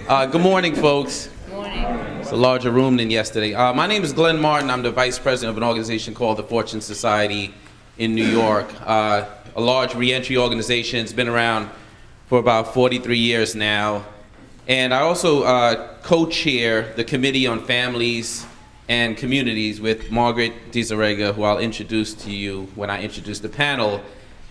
Good morning, folks. Good morning. It's a larger room than yesterday. My name is Glenn Martin. I'm the vice president of an organization called the Fortune Society in New York. A large reentry organization. It's been around for about 43 years now. And I also co-chair the Committee on Families and Communities with Margaret DiZarega, who I'll introduce to you when I introduce the panel.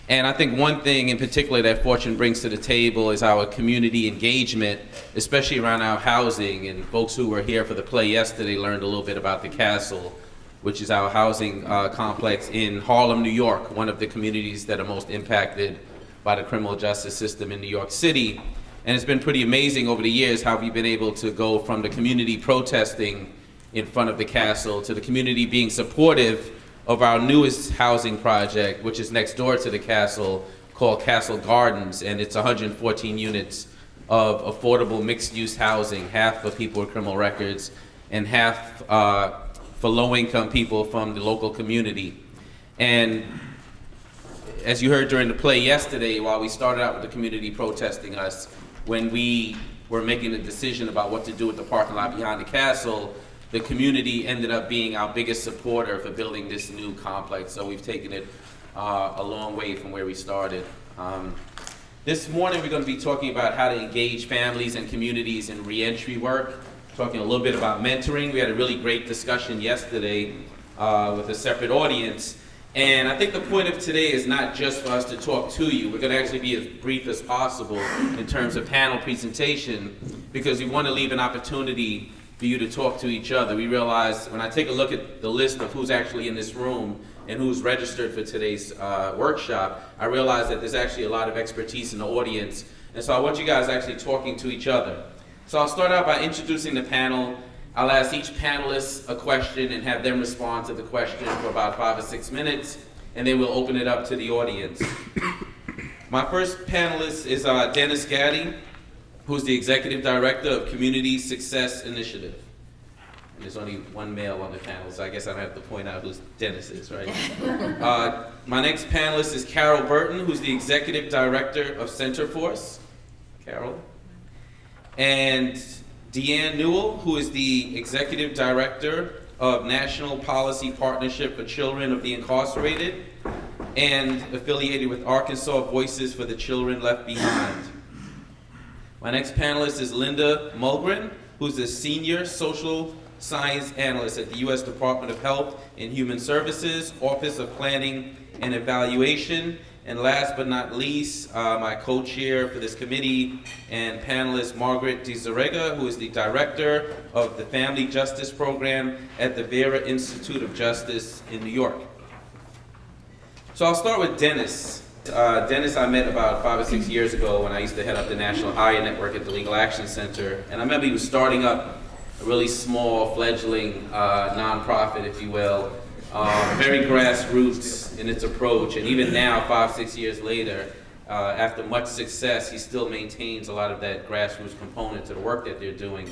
And I think one thing in particular that Fortune brings to the table is our community engagement, especially around our housing. And folks who were here for the play yesterday learned a little bit about the Castle, which is our housing complex in Harlem, New York, one of the communities that are most impacted by the criminal justice system in New York City. And it's been pretty amazing over the years how we've been able to go from the community protesting in front of the Castle to the community being supportive of our newest housing project, which is next door to the Castle, called Castle Gardens, and it's 114 units of affordable mixed-use housing, half for people with criminal records and half for low-income people from the local community. And as you heard during the play yesterday, while we started out with the community protesting us, when we were making a decision about what to do with the parking lot behind the Castle, the community ended up being our biggest supporter for building this new complex. So we've taken it a long way from where we started. This morning we're going to be talking about how to engage families and communities in reentry work, talking a little bit about mentoring. We had a really great discussion yesterday with a separate audience. And I think the point of today is not just for us to talk to you. We're going to actually be as brief as possible in terms of panel presentation, because we want to leave an opportunity for you to talk to each other. We realize when I take a look at the list of who's actually in this room and who's registered for today's workshop, I realize that there's actually a lot of expertise in the audience. And so I want you guys actually talking to each other. So I'll start out by introducing the panel. I'll ask each panelist a question and have them respond to the question for about 5 or 6 minutes, and then we'll open it up to the audience. My first panelist is Dennis Gaddy, who's the Executive Director of Community Success Initiative. And there's only one male on the panel, so I guess I don't have to point out who Dennis is, right? My next panelist is Carol Burton, who's the Executive Director of Center Force. Carol. And Deanne Newell, who is the Executive Director of National Policy Partnership for Children of the Incarcerated and affiliated with Arkansas Voices for the Children Left Behind. My next panelist is Linda Mulgren, who's a Senior Social Science Analyst at the U.S. Department of Health and Human Services, Office of Planning and Evaluation. And last but not least, my co-chair for this committee and panelist, Margaret DiZarega, who is the Director of the Family Justice Program at the Vera Institute of Justice in New York. So I'll start with Dennis. Dennis I met about 5 or 6 years ago when I used to head up the National Hire Network at the Legal Action Center. And I remember he was starting up a really small, fledgling nonprofit, if you will, very grassroots in its approach. And even now, 5, 6 years later, after much success, he still maintains a lot of that grassroots component to the work that they're doing.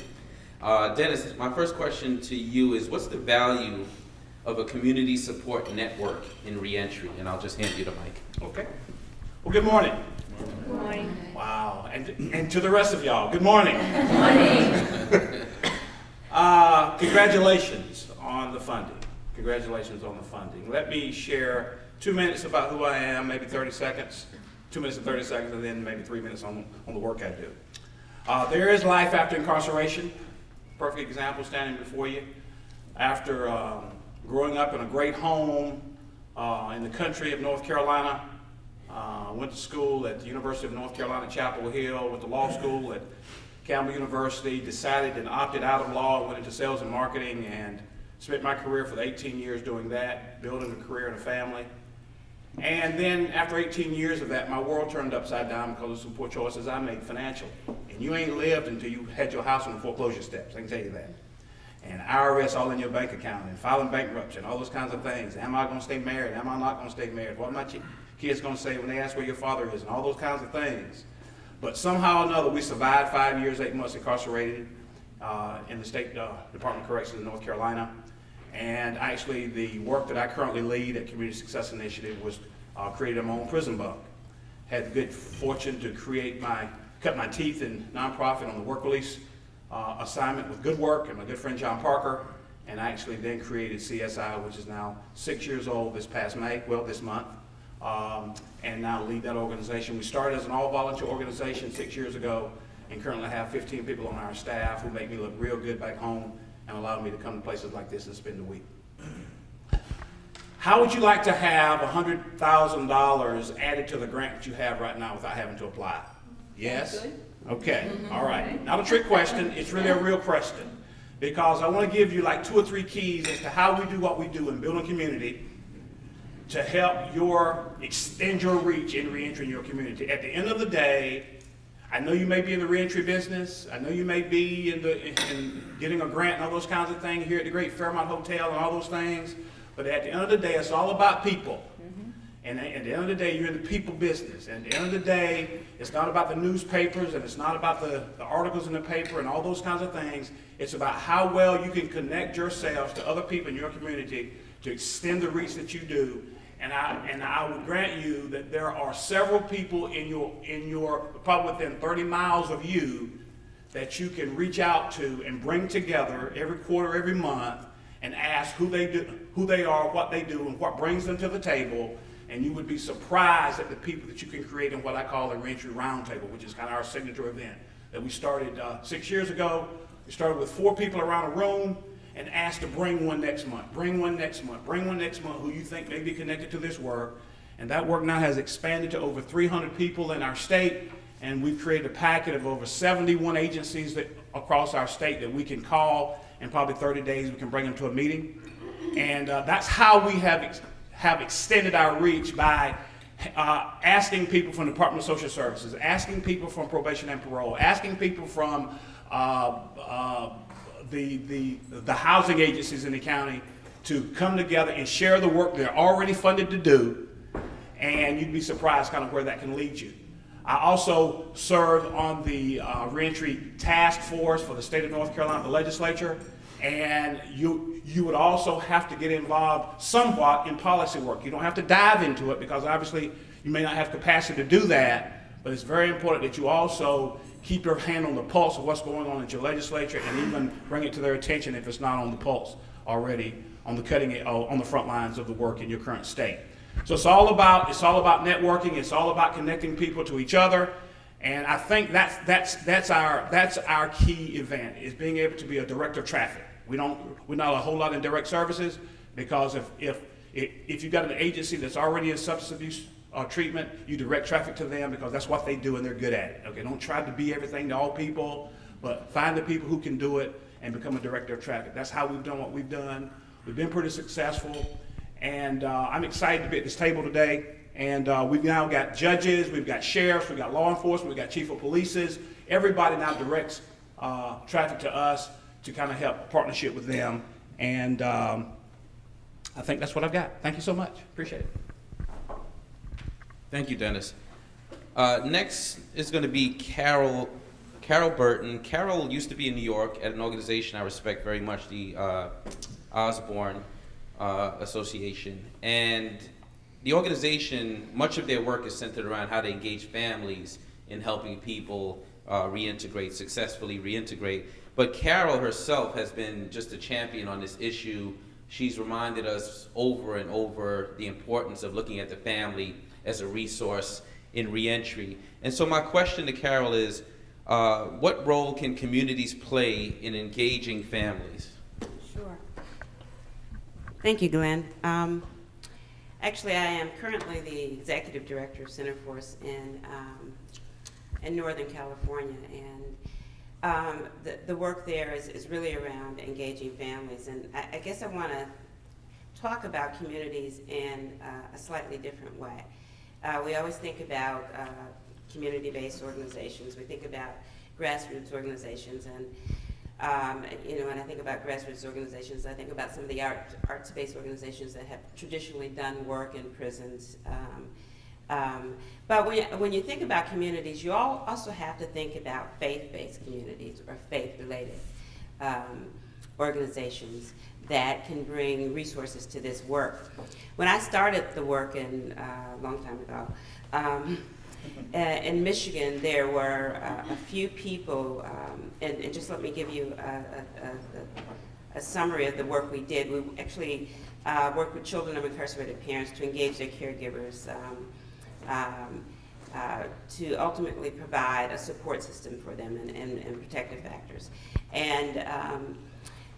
Dennis, my first question to you is, what's the value of a community support network in reentry? And I'll just hand you the mic. Okay. Well, good morning. Good morning. Wow. And to the rest of y'all, good morning. Good morning. Congratulations on the funding. Congratulations on the funding. Let me share 2 minutes about who I am, maybe 30 seconds, 2 minutes and 30 seconds, and then maybe 3 minutes on the work I do. There is life after incarceration. Perfect example standing before you. After growing up in a great home in the country of North Carolina, went to school at the University of North Carolina, Chapel Hill, went to law school at Campbell University, decided and opted out of law, went into sales and marketing, and spent my career for 18 years doing that, building a career and a family. And then after 18 years of that, my world turned upside down because of some poor choices I made financially. And you ain't lived until you had your house on the foreclosure steps, I can tell you that. And IRS all in your bank account, and filing bankruptcy, and all those kinds of things. Am I going to stay married? Am I not going to stay married? What are my kids going to say when they ask where your father is? And all those kinds of things. But somehow or another, we survived 5 years, 8 months incarcerated in the State Department of Corrections in North Carolina. And actually, the work that I currently lead at Community Success Initiative was created my own prison bunk. Had the good fortune to create my cut my teeth in nonprofit on the work release assignment with Good Work and my good friend John Parker, and I actually then created CSI, which is now 6 years old this past May, well, this month, and now lead that organization. We started as an all-volunteer organization 6 years ago, and currently have 15 people on our staff who make me look real good back home and allow me to come to places like this and spend the week. How would you like to have $100,000 added to the grant that you have right now without having to apply? Yes? Okay, all right. Not a trick question, it's really a real question. Because I want to give you like 2 or 3 keys as to how we do what we do in building community to help extend your reach in reentry in your community. At the end of the day, I know you may be in the reentry business. I know you may be in getting a grant and all those kinds of things here at the Great Fairmont Hotel and all those things. But at the end of the day, it's all about people. And at the end of the day, you're in the people business. And at the end of the day, it's not about the newspapers and it's not about the articles in the paper and all those kinds of things. It's about how well you can connect yourselves to other people in your community to extend the reach that you do. And I would grant you that there are several people in your probably within 30 miles of you that you can reach out to and bring together every quarter, every month, and ask who they are, what they do, and what brings them to the table. And you would be surprised at the people that you can create in what I call the Reentry Roundtable, which is kind of our signature event that we started 6 years ago. We started with 4 people around a room and asked to bring one next month, bring one next month, bring one next month who you think may be connected to this work. And that work now has expanded to over 300 people in our state, and we've created a packet of over 71 agencies across our state that we can call. In probably 30 days, we can bring them to a meeting. And that's how we have extended our reach by asking people from the Department of Social Services, asking people from probation and parole, asking people from the housing agencies in the county to come together and share the work they're already funded to do, and you'd be surprised kind of where that can lead you. I also served on the Reentry Task Force for the state of North Carolina, the legislature, and you would also have to get involved somewhat in policy work. You don't have to dive into it because obviously you may not have capacity to do that, but it's very important that you also keep your hand on the pulse of what's going on at your legislature and even bring it to their attention if it's not on the pulse already, on the front lines of the work in your current state. So it's all about networking. It's all about connecting people to each other, and I think that's our key event, is being able to be a director of traffic. We're not a whole lot in direct services, because if you've got an agency that's already in substance abuse treatment, you direct traffic to them because that's what they do and they're good at it. Okay, don't try to be everything to all people, but find the people who can do it and become a director of traffic. That's how we've done what we've done. We've been pretty successful. And I'm excited to be at this table today. And we've now got judges, we've got sheriffs, we've got law enforcement, we've got chief of polices. Everybody now directs traffic to us to kind of help partnership with them. And I think that's what I've got. Thank you so much. Appreciate it. Thank you, Dennis. Next is going to be Carol Burton. Carol used to be in New York at an organization I respect very much, the Osborne Association, and the organization, much of their work is centered around how to engage families in helping people successfully reintegrate. But Carol herself has been just a champion on this issue. She's reminded us over and over the importance of looking at the family as a resource in reentry. And so my question to Carol is, what role can communities play in engaging families? Sure. Thank you, Glenn. Actually, I am currently the executive director of Center Force in Northern California, and the work there is really around engaging families. And I guess I want to talk about communities in a slightly different way. We always think about community-based organizations. We think about grassroots organizations, and when I think about grassroots organizations, I think about some of the arts-based organizations that have traditionally done work in prisons. But when you think about communities, you also have to think about faith-based communities or faith-related organizations that can bring resources to this work. When I started the work a long time ago, In Michigan, there were a few people, and just let me give you a summary of the work we did. We actually worked with children of incarcerated parents to engage their caregivers to ultimately provide a support system for them and protective factors. And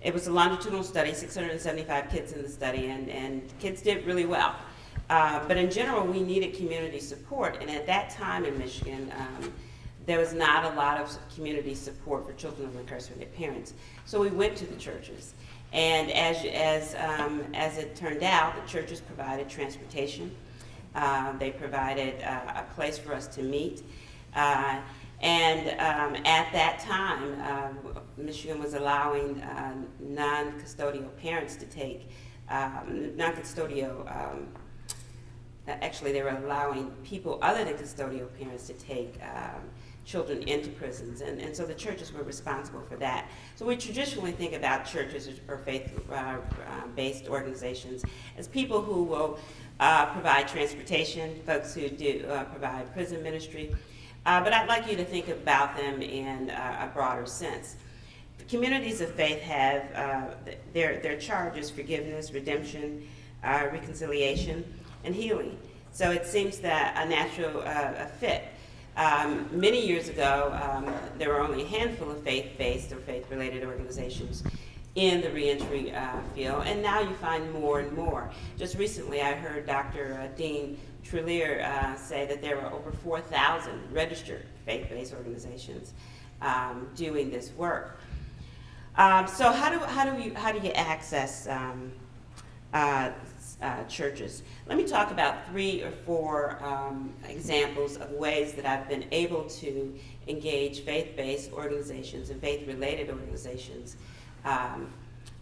it was a longitudinal study, 675 kids in the study, and kids did really well. But in general, we needed community support, and at that time in Michigan, there was not a lot of community support for children of incarcerated parents. So we went to the churches, and as it turned out, the churches provided transportation. They provided a place for us to meet, and at that time, Michigan was allowing non-custodial parents to take non-custodial. Actually, they were allowing people other than custodial parents to take children into prisons, and so the churches were responsible for that. So we traditionally think about churches or faith-based organizations as people who will provide transportation, folks who do provide prison ministry, but I'd like you to think about them in a broader sense. The communities of faith have their charges: forgiveness, redemption, reconciliation, and healing. So it seems that a natural fit. Many years ago, there were only a handful of faith-based or faith-related organizations in the reentry field, and now you find more and more. Just recently, I heard Dr. Dean Trelier say that there were over 4,000 registered faith-based organizations doing this work. So how do you access churches? Let me talk about 3 or 4 examples of ways that I've been able to engage faith-based organizations and faith-related organizations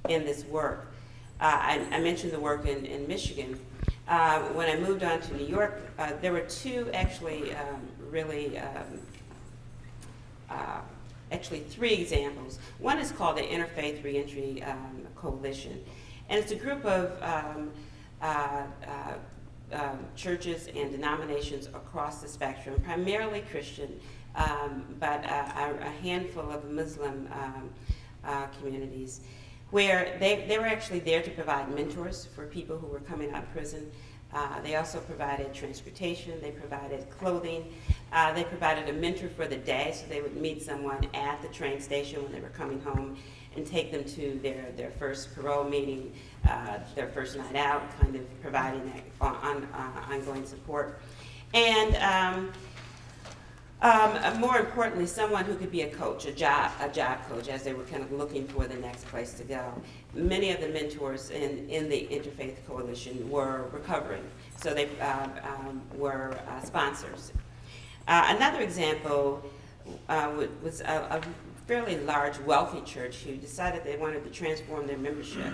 in this work. I mentioned the work in Michigan. When I moved on to New York, there were 2 actually actually 3 examples. One is called the Interfaith Reentry Coalition, and it's a group of churches and denominations across the spectrum, primarily Christian, but a handful of Muslim communities, where they were actually there to provide mentors for people who were coming out of prison. They also provided transportation, they provided clothing, they provided a mentor for the day, so they would meet someone at the train station when they were coming home and take them to their first parole meeting, their first night out, kind of providing that ongoing support. And more importantly, someone who could be a coach, a job coach, as they were kind of looking for the next place to go. Many of the mentors in the Interfaith Coalition were recovering, so they were sponsors. Another example was a fairly large, wealthy church who decided they wanted to transform their membership.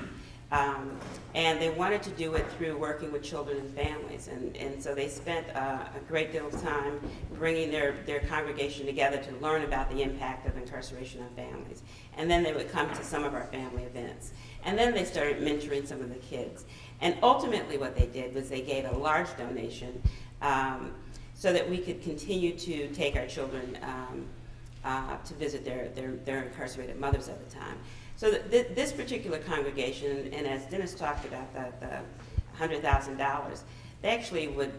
And they wanted to do it through working with children and families. And so they spent a great deal of time bringing their congregation together to learn about the impact of incarceration on families. And then they would come to some of our family events. And then they started mentoring some of the kids. And ultimately what they did was they gave a large donation so that we could continue to take our children to visit their incarcerated mothers at the time. So this particular congregation, and as Dennis talked about the $100,000, they actually would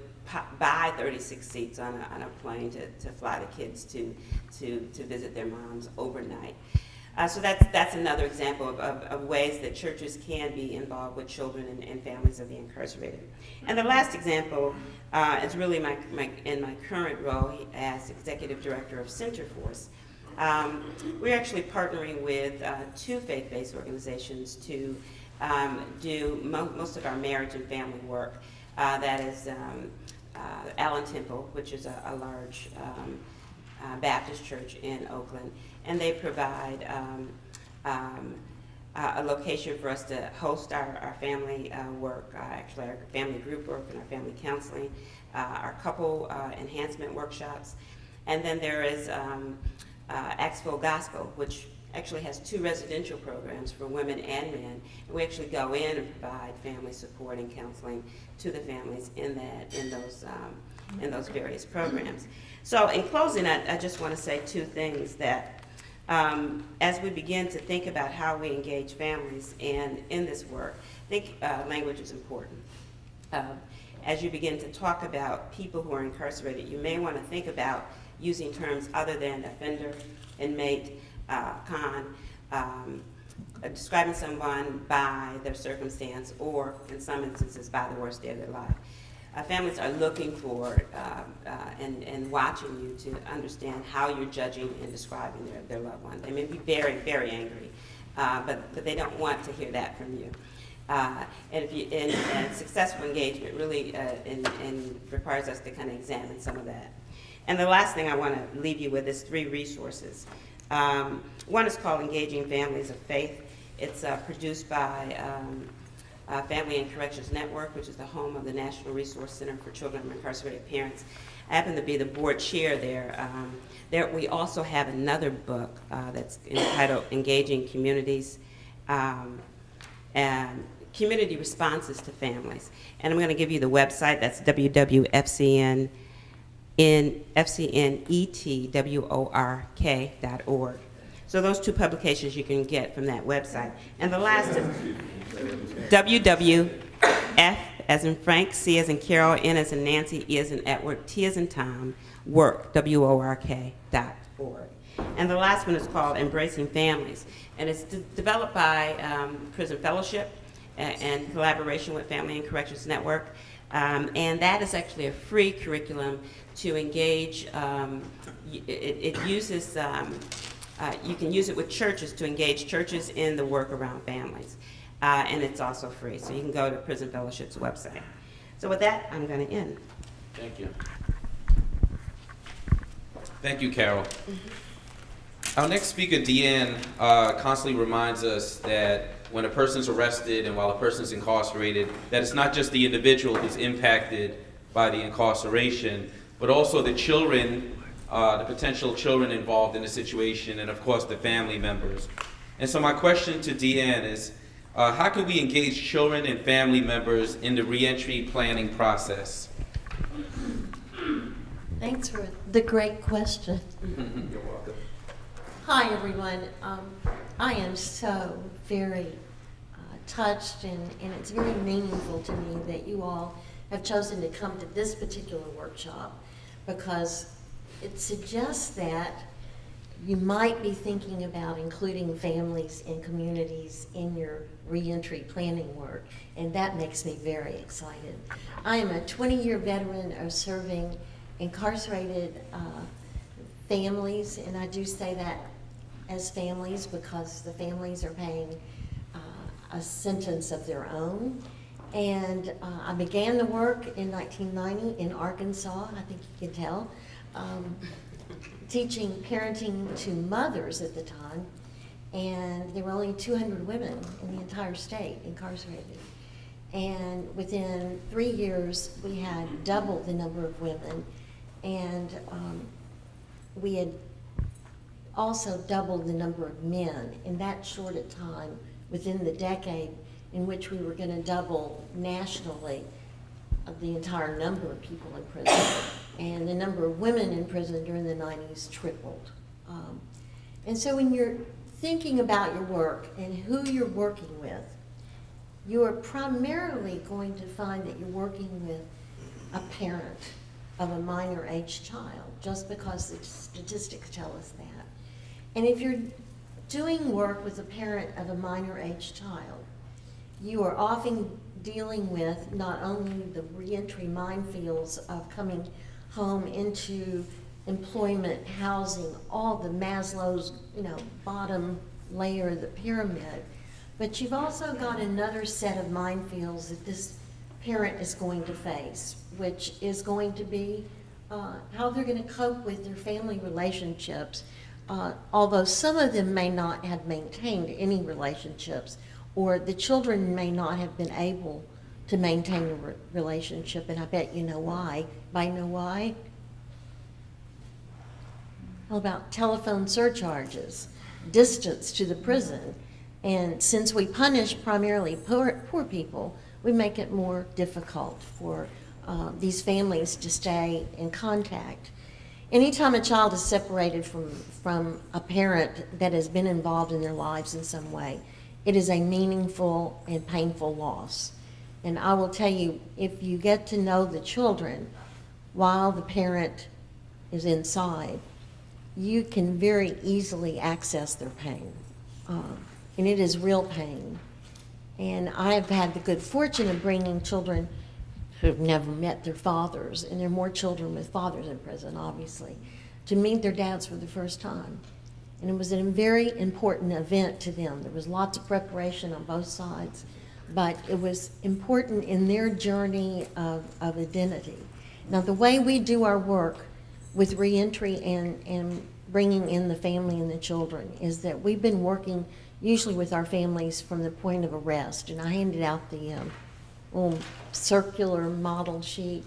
buy 36 seats on a plane to fly the kids to visit their moms overnight. So that's another example of ways that churches can be involved with children and families of the incarcerated. And the last example is really in my current role as Executive Director of Centerforce. We're actually partnering with 2 faith-based organizations to do most of our marriage and family work. That is Allen Temple, which is a large Baptist church in Oakland, and they provide a location for us to host our family work, actually our family group work and our family counseling, our couple enhancement workshops, and then there is Axville Gospel, which actually has 2 residential programs for women and men. And we actually go in and provide family support and counseling to the families in those various programs. So in closing, I just want to say 2 things that as we begin to think about how we engage families and in this work, I think language is important. As you begin to talk about people who are incarcerated, you may want to think about using terms other than offender, inmate, describing someone by their circumstance or, in some instances, by the worst day of their life. Families are looking for and watching you to understand how you're judging and describing their loved one. They may be very, very angry, but they don't want to hear that from you. And successful engagement really and requires us to kind of examine some of that. And the last thing I want to leave you with is 3 resources. One is called Engaging Families of Faith. It's produced by Family and Corrections Network, which is the home of the National Resource Center for Children of Incarcerated Parents. I happen to be the board chair there. We also have another book that's entitled Engaging Communities and Community Responses to Families. And I'm going to give you the website. That's www.fcnetwork.org. So those 2 publications you can get from that website. And the last is WWF as in Frank, C as in Carol, N as in Nancy, E as in Edward, T as in Tom, work, WORK.org. And the last one is called Embracing Families. And it's developed by Prison Fellowship and collaboration with Family and Corrections Network. And that is actually a free curriculum to engage. It uses, you can use it with churches to engage churches in the work around families. And it's also free, so you can go to Prison Fellowship's website. So with that, I'm going to end. Thank you. Thank you, Carol. Our next speaker, Deanne, constantly reminds us that when a person's arrested and while a person's incarcerated, that it's not just the individual who's impacted by the incarceration, but also the children, the potential children involved in the situation, and of course the family members. And so my question to Deanne is, how can we engage children and family members in the reentry planning process? Thanks for the great question. You're welcome. Hi, everyone. I am so very touched, and it's very meaningful to me that you all have chosen to come to this particular workshop, because it suggests that you might be thinking about including families and communities in your reentry planning work, and that makes me very excited. I am a 20-year veteran of serving incarcerated families, and I do say that as families because the families are paying a sentence of their own. And I began the work in 1990 in Arkansas, I think you can tell, teaching parenting to mothers at the time, and there were only 200 women in the entire state incarcerated. And within 3 years, we had doubled the number of women, and we had also doubled the number of men in that short a time within the decade in which we were going to double nationally the entire number of people in prison. And the number of women in prison during the 90s tripled. And so when you're thinking about your work and who you're working with, you are primarily going to find that you're working with a parent of a minor age child, just because the statistics tell us that. And if you're doing work with a parent of a minor age child, you are often dealing with not only the reentry minefields of coming home into employment, housing, all the Maslow's, bottom layer of the pyramid, but you've also got another set of minefields that this parent is going to face, which is going to be how they're going to cope with their family relationships, although some of them may not have maintained any relationships, or the children may not have been able to maintain a relationship, and I bet you know why. Anybody know why? How about telephone surcharges? distance to the prison. And since we punish primarily poor people, we make it more difficult for these families to stay in contact. Anytime a child is separated from a parent that has been involved in their lives in some way, it is a meaningful and painful loss. And I will tell you, if you get to know the children while the parent is inside, you can very easily access their pain. And it is real pain. And I have had the good fortune of bringing children who have never met their fathers, and there are more children with fathers in prison, obviously, to meet their dads for the first time. And it was a very important event to them. There was lots of preparation on both sides, but it was important in their journey of identity. Now, the way we do our work with reentry and bringing in the family and the children is that we've been working usually with our families from the point of arrest. And I handed out the little circular model sheet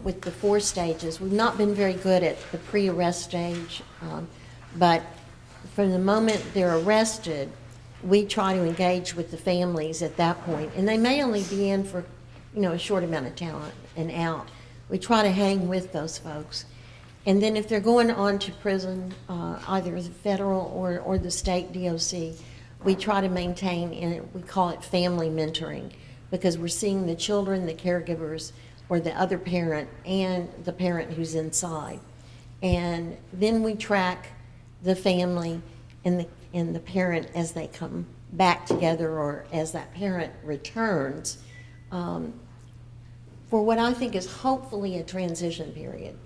with the 4 stages. We've not been very good at the pre-arrest stage, but from the moment they're arrested, we try to engage with the families at that point. And they may only be in for, a short amount of time and out. We try to hang with those folks. And then if they're going on to prison, either the federal or the state DOC, we try to maintain, and we call it family mentoring, because we're seeing the children, the caregivers, or the other parent, and the parent who's inside. And then we track the family and the parent as they come back together or as that parent returns for what I think is hopefully a transition period.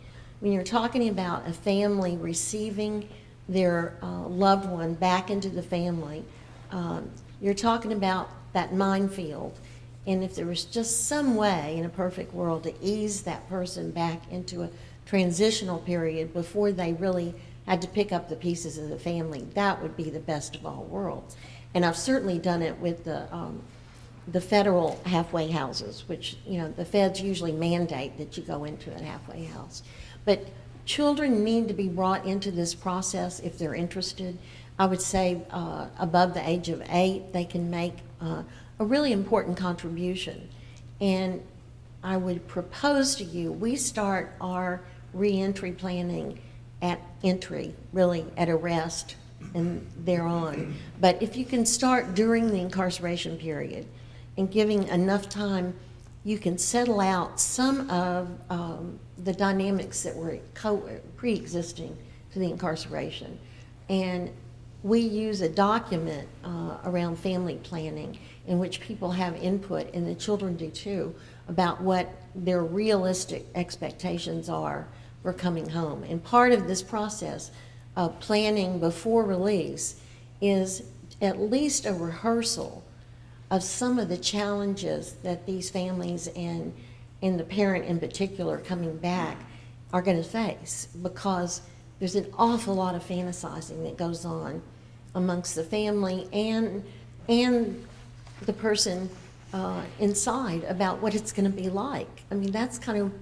When you're talking about a family receiving their loved one back into the family, you're talking about that minefield. And if there was just some way in a perfect world to ease that person back into a transitional period before they really had to pick up the pieces of the family, that would be the best of all worlds. And I've certainly done it with the federal halfway houses, which, the feds usually mandate that you go into a halfway house. But children need to be brought into this process if they're interested. I would say above the age of 8, they can make a really important contribution. And I would propose to you, we start our reentry planning at entry, really at arrest and thereon. But if you can start during the incarceration period and giving enough time, you can settle out some of the dynamics that were pre-existing to the incarceration. And we use a document around family planning in which people have input, and the children do too, about what their realistic expectations are for coming home. And part of this process of planning before release is at least a rehearsal of some of the challenges that these families and the parent in particular coming back are going to face, because there's an awful lot of fantasizing that goes on amongst the family and the person inside about what it's going to be like. I mean, that's kind of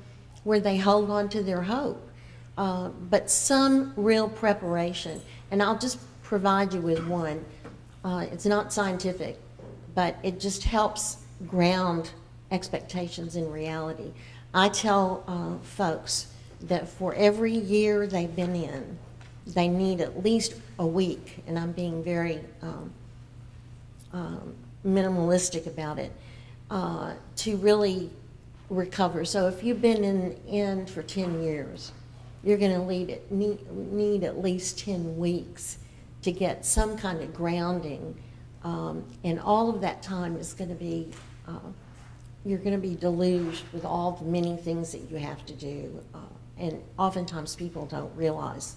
where they hold on to their hope. But some real preparation, and I'll just provide you with one. It's not scientific, but it just helps ground expectations in reality. I tell folks that for every year they've been in, they need at least a week, and I'm being very minimalistic about it, to really recover. So if you've been in for 10 years, you're going to need at least 10 weeks to get some kind of grounding, and all of that time is going to be, you're going to be deluged with all the many things that you have to do, and oftentimes people don't realize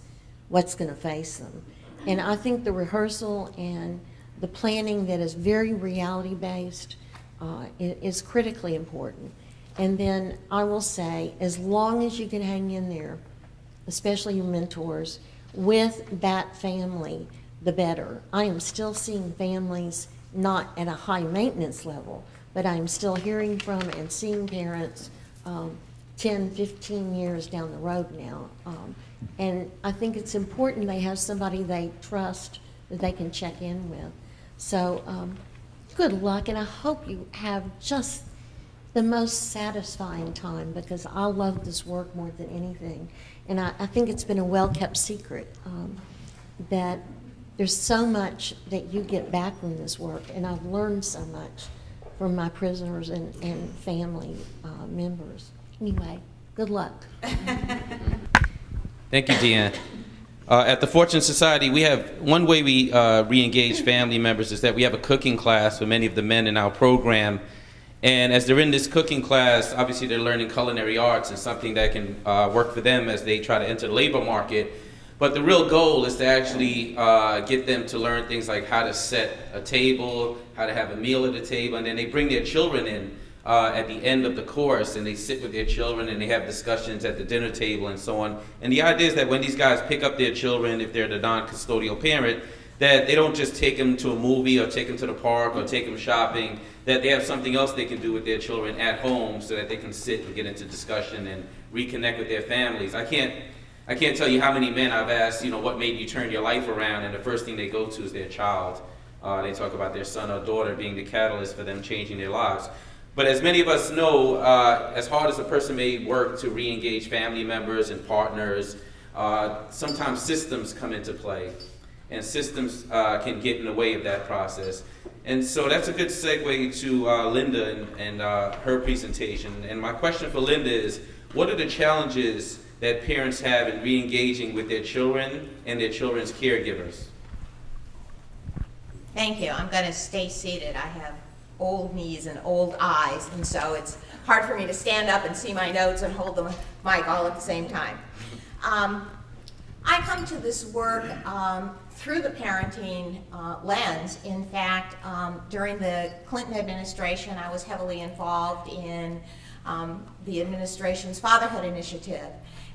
what's going to face them. And I think the rehearsal and the planning that is very reality-based is critically important. And then I will say, as long as you can hang in there, especially your mentors, with that family, the better. I am still seeing families not at a high maintenance level, but I'm still hearing from and seeing parents 10, 15 years down the road now. And I think it's important they have somebody they trust that they can check in with. So good luck, and I hope you have just the most satisfying time, because I love this work more than anything. And I think it's been a well-kept secret that there's so much that you get back from this work, and I've learned so much from my prisoners and family members. Anyway, good luck. Thank you, Deanne. At the Fortune Society, we have one way we re-engage family members is that we have a cooking class for many of the men in our program. And as they're in this cooking class, obviously they're learning culinary arts and something that can work for them as they try to enter the labor market. But the real goal is to actually get them to learn things like how to set a table, how to have a meal at a table, and then they bring their children in at the end of the course, and they sit with their children and they have discussions at the dinner table and so on. And the idea is that when these guys pick up their children, if they're the non-custodial parent, that they don't just take them to a movie or take them to the park or take them shopping, that they have something else they can do with their children at home so that they can sit and get into discussion and reconnect with their families. I can't tell you how many men I've asked, what made you turn your life around, and the first thing they go to is their child. They talk about their son or daughter being the catalyst for them changing their lives. But as many of us know, as hard as a person may work to re-engage family members and partners, sometimes systems come into play, and systems can get in the way of that process. And so that's a good segue to Linda and her presentation. And my question for Linda is, what are the challenges that parents have in re-engaging with their children and their children's caregivers? Thank you. I'm going to stay seated. I have old knees and old eyes, and so it's hard for me to stand up and see my notes and hold the mic all at the same time. I come to this work through the parenting lens. In fact, during the Clinton administration, I was heavily involved in the administration's fatherhood initiative.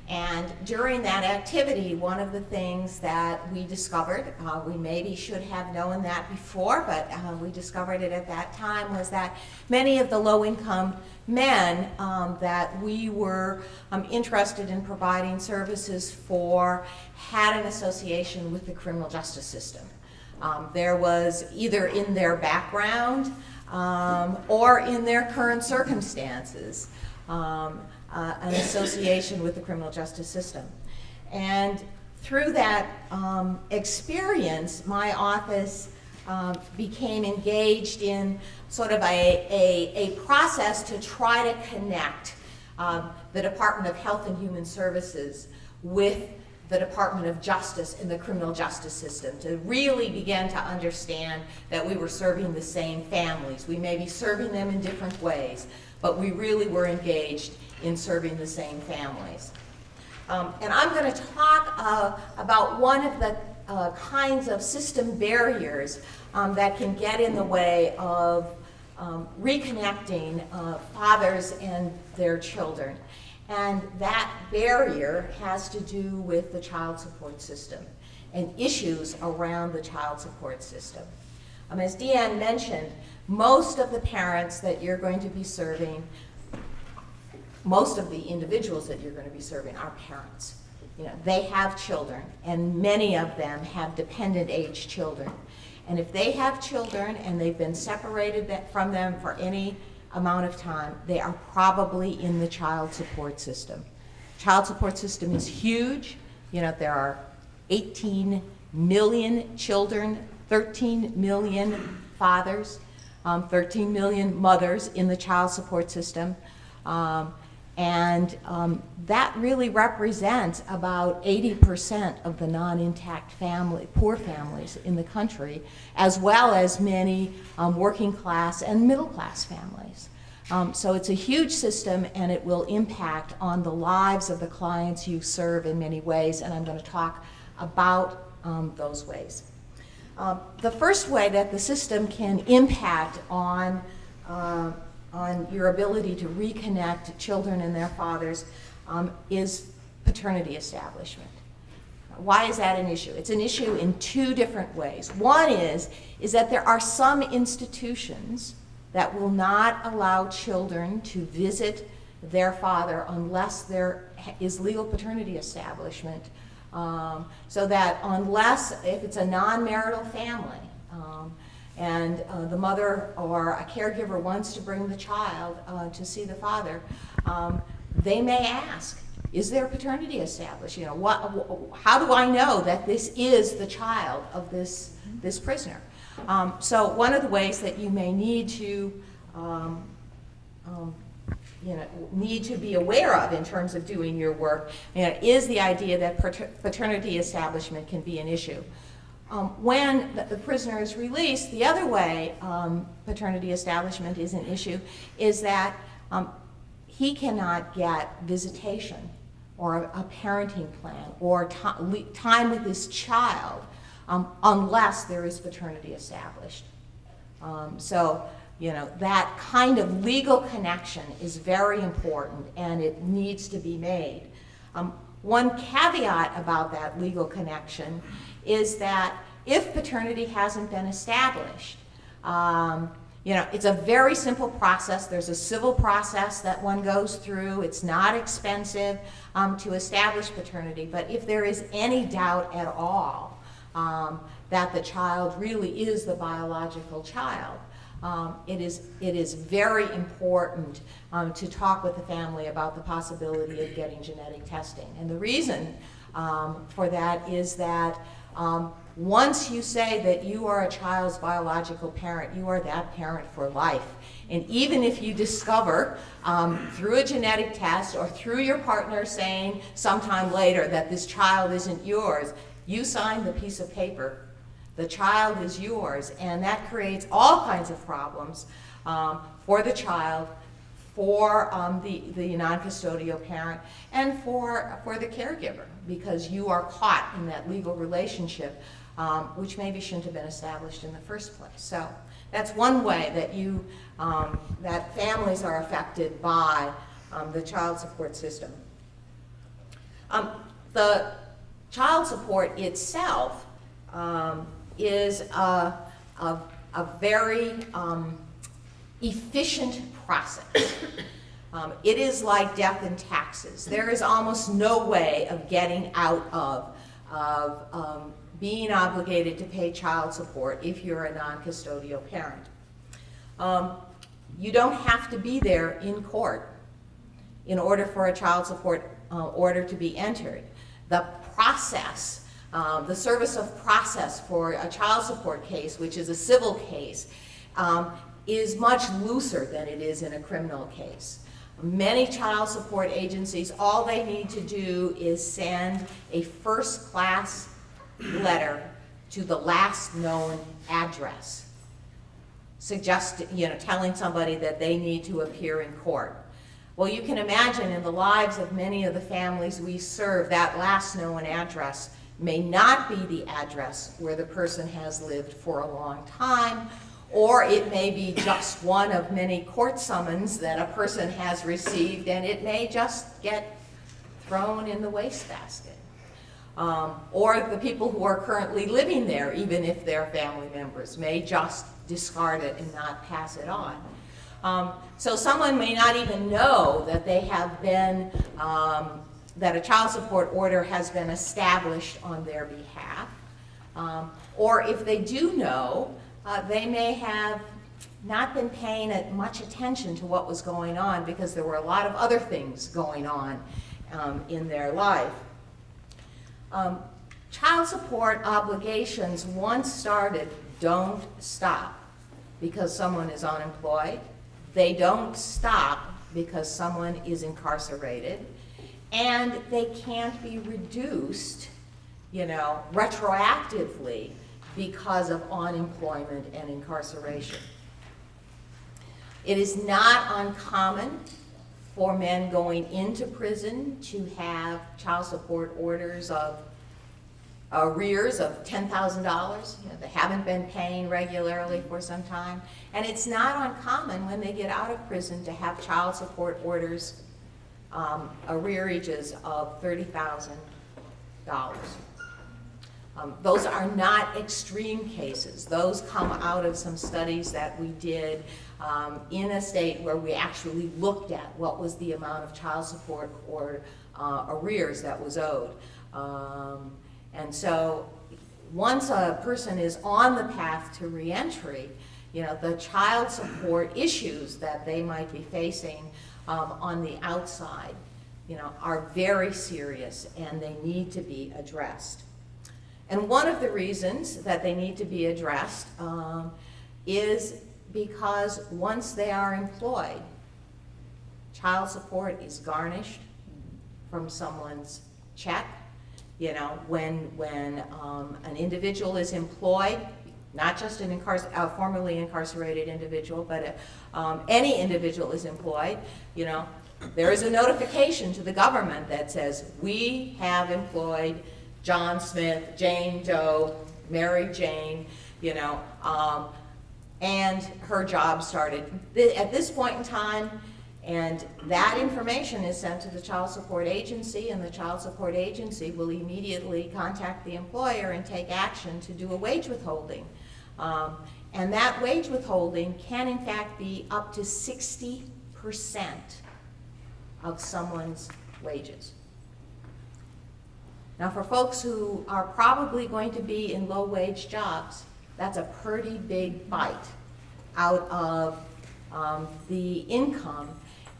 And during that activity, one of the things that we discovered, we maybe should have known that before, but we discovered it at that time, was that many of the low-income men that we were interested in providing services for had an association with the criminal justice system. There was either in their background or in their current circumstances an association with the criminal justice system. And through that experience, my office became engaged in sort of a process to try to connect the Department of Health and Human Services with the Department of Justice and the criminal justice system, to really begin to understand that we were serving the same families. We may be serving them in different ways, but we really were engaged in serving the same families. And I'm going to talk about one of the kinds of system barriers that can get in the way of reconnecting fathers and their children. And that barrier has to do with the child support system and issues around the child support system. As Deanne mentioned, most of the parents that you're going to be serving, most of the individuals that you're going to be serving are parents. They have children, and many of them have dependent age children. And if they have children and they've been separated from them for any amount of time, they are probably in the child support system. Child support system is huge. There are 18 million children, 13 million fathers, 13 million mothers in the child support system. And that really represents about 80% of the non-intact poor families in the country, as well as many working class and middle class families. So it's a huge system, and it will impact on the lives of the clients you serve in many ways, and I'm going to talk about those ways. The first way that the system can impact on your ability to reconnect children and their fathers is paternity establishment. Why is that an issue? It's an issue in two different ways. One is that there are some institutions that will not allow children to visit their father unless there is legal paternity establishment So that if it's a non-marital family, and the mother or a caregiver wants to bring the child to see the father, they may ask, is there paternity established? You know, how do I know that this is the child of this prisoner? So one of the ways that you may need to need to be aware of in terms of doing your work, is the idea that paternity establishment can be an issue. When the prisoner is released, the other way paternity establishment is an issue is that he cannot get visitation or a parenting plan or time with his child unless there is paternity established. So, you know, that kind of legal connection is very important and it needs to be made. One caveat about that legal connection is that if paternity hasn't been established, you know, it's a very simple process. There's a civil process that one goes through. It's not expensive to establish paternity, but if there is any doubt at all that the child really is the biological child, it is very important to talk with the family about the possibility of getting genetic testing. And the reason for that is that once you say that you are a child's biological parent, you are that parent for life. And even if you discover through a genetic test or through your partner saying sometime later that this child isn't yours, you signed the piece of paper. The child is yours, and that creates all kinds of problems for the child, for the non-custodial parent, and for the caregiver, because you are caught in that legal relationship, which maybe shouldn't have been established in the first place. So that's one way that that families are affected by the child support system. The child support itself is a very efficient process. It is like death and taxes. There is almost no way of getting out of being obligated to pay child support if you're a non-custodial parent. You don't have to be there in court in order for a child support order to be entered. The process, the service of process for a child support case, which is a civil case, is much looser than it is in a criminal case. Many child support agencies, all they need to do is send a first-class letter to the last known address, telling somebody that they need to appear in court. Well, you can imagine in the lives of many of the families we serve, that last known address may not be the address where the person has lived for a long time, or it may be just one of many court summons that a person has received, and it may just get thrown in the wastebasket. Or the people who are currently living there, even if they're family members, may just discard it and not pass it on. So someone may not even know that they have been, that a child support order has been established on their behalf. Or if they do know, they may have not been paying much attention to what was going on because there were a lot of other things going on in their life. Child support obligations, once started, don't stop because someone is unemployed. They don't stop because someone is incarcerated. And they can't be reduced, retroactively because of unemployment and incarceration. It is not uncommon for men going into prison to have child support orders of arrears of $10,000. They haven't been paying regularly for some time. And it's not uncommon when they get out of prison to have child support orders, arrearages of $30,000. Those are not extreme cases. Those come out of some studies that we did in a state where we actually looked at what was the amount of child support or arrears that was owed. And so once a person is on the path to reentry, you know, the child support issues that they might be facing on the outside, you know, are very serious and they need to be addressed. And one of the reasons that they need to be addressed is because once they are employed, child support is garnished from someone's check. You know, when an individual is employed, not just an formerly incarcerated individual, but any individual is employed, you know, there is a notification to the government that says, we have employed John Smith, Jane Doe, Mary Jane, you know, and her job started at this point in time, and that information is sent to the child support agency, and the child support agency will immediately contact the employer and take action to do a wage withholding. And that wage withholding can in fact be up to 60% of someone's wages. Now for folks who are probably going to be in low wage jobs, that's a pretty big bite out of the income.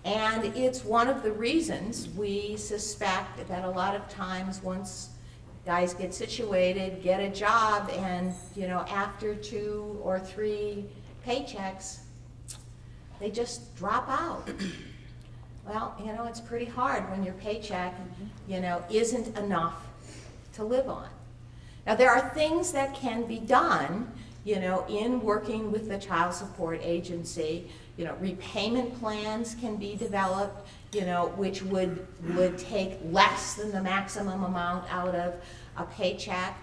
And it's one of the reasons we suspect that a lot of times once guys get situated, get a job, and you know, after 2 or 3 paychecks, they just drop out. Well, you know, it's pretty hard when your paycheck, you know, isn't enough to live on. Now, there are things that can be done, you know, in working with the child support agency. You know, repayment plans can be developed, you know, which would take less than the maximum amount out of a paycheck.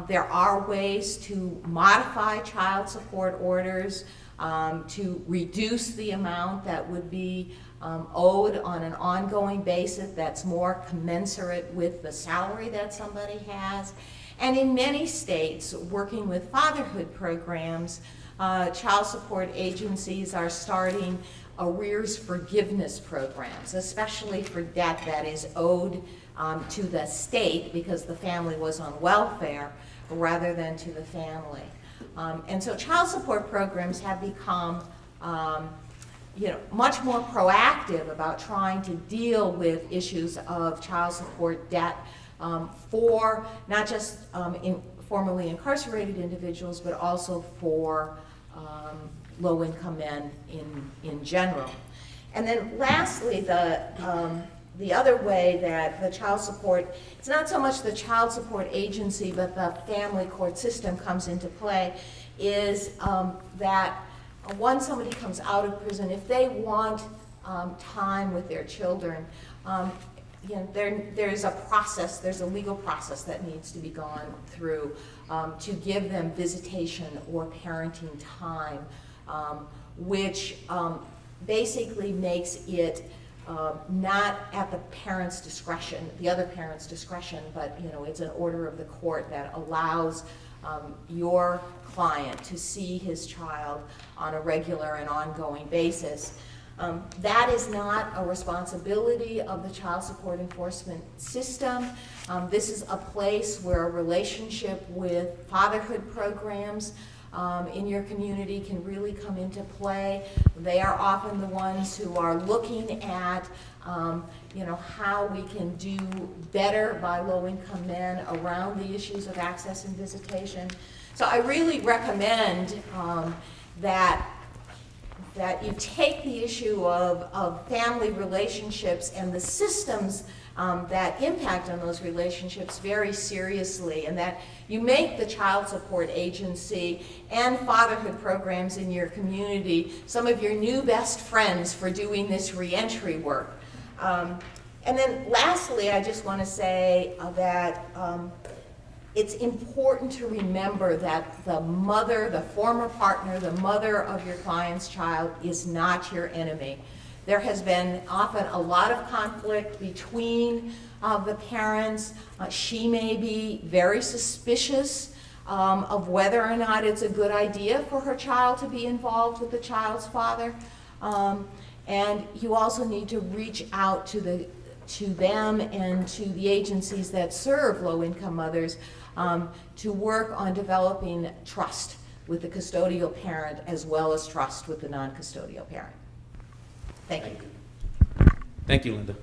There are ways to modify child support orders to reduce the amount that would be owed on an ongoing basis that's more commensurate with the salary that somebody has. And in many states, working with fatherhood programs, child support agencies are starting arrears forgiveness programs, especially for debt that is owed to the state because the family was on welfare rather than to the family. And so child support programs have become you know, much more proactive about trying to deal with issues of child support debt for not just formerly incarcerated individuals, but also for low-income men in general. And then lastly, the other way that the child support, it's not so much the child support agency, but the family court system comes into play, is that once somebody comes out of prison, if they want time with their children, you know, there's a process, there's a legal process that needs to be gone through to give them visitation or parenting time, which basically makes it not at the parent's discretion, the other parent's discretion, but you know, it's an order of the court that allows your client to see his child on a regular and ongoing basis. That is not a responsibility of the child support enforcement system. This is a place where a relationship with fatherhood programs in your community can really come into play. They are often the ones who are looking at you know, how we can do better by low-income men around the issues of access and visitation. So I really recommend that you take the issue of family relationships and the systems that impact on those relationships very seriously, and that you make the child support agency and fatherhood programs in your community some of your new best friends for doing this reentry work. And then lastly, I just want to say that it's important to remember that the mother, the former partner, the mother of your client's child is not your enemy. There has been often a lot of conflict between the parents. She may be very suspicious of whether or not it's a good idea for her child to be involved with the child's father. And you also need to reach out to to them and to the agencies that serve low-income mothers to work on developing trust with the custodial parent as well as trust with the non-custodial parent. Thank you. Thank you, Linda.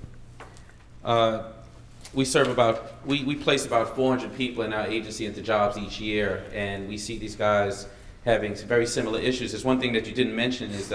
We place about 400 people in our agency into jobs each year, and we see these guys having very similar issues. There's one thing that you didn't mention is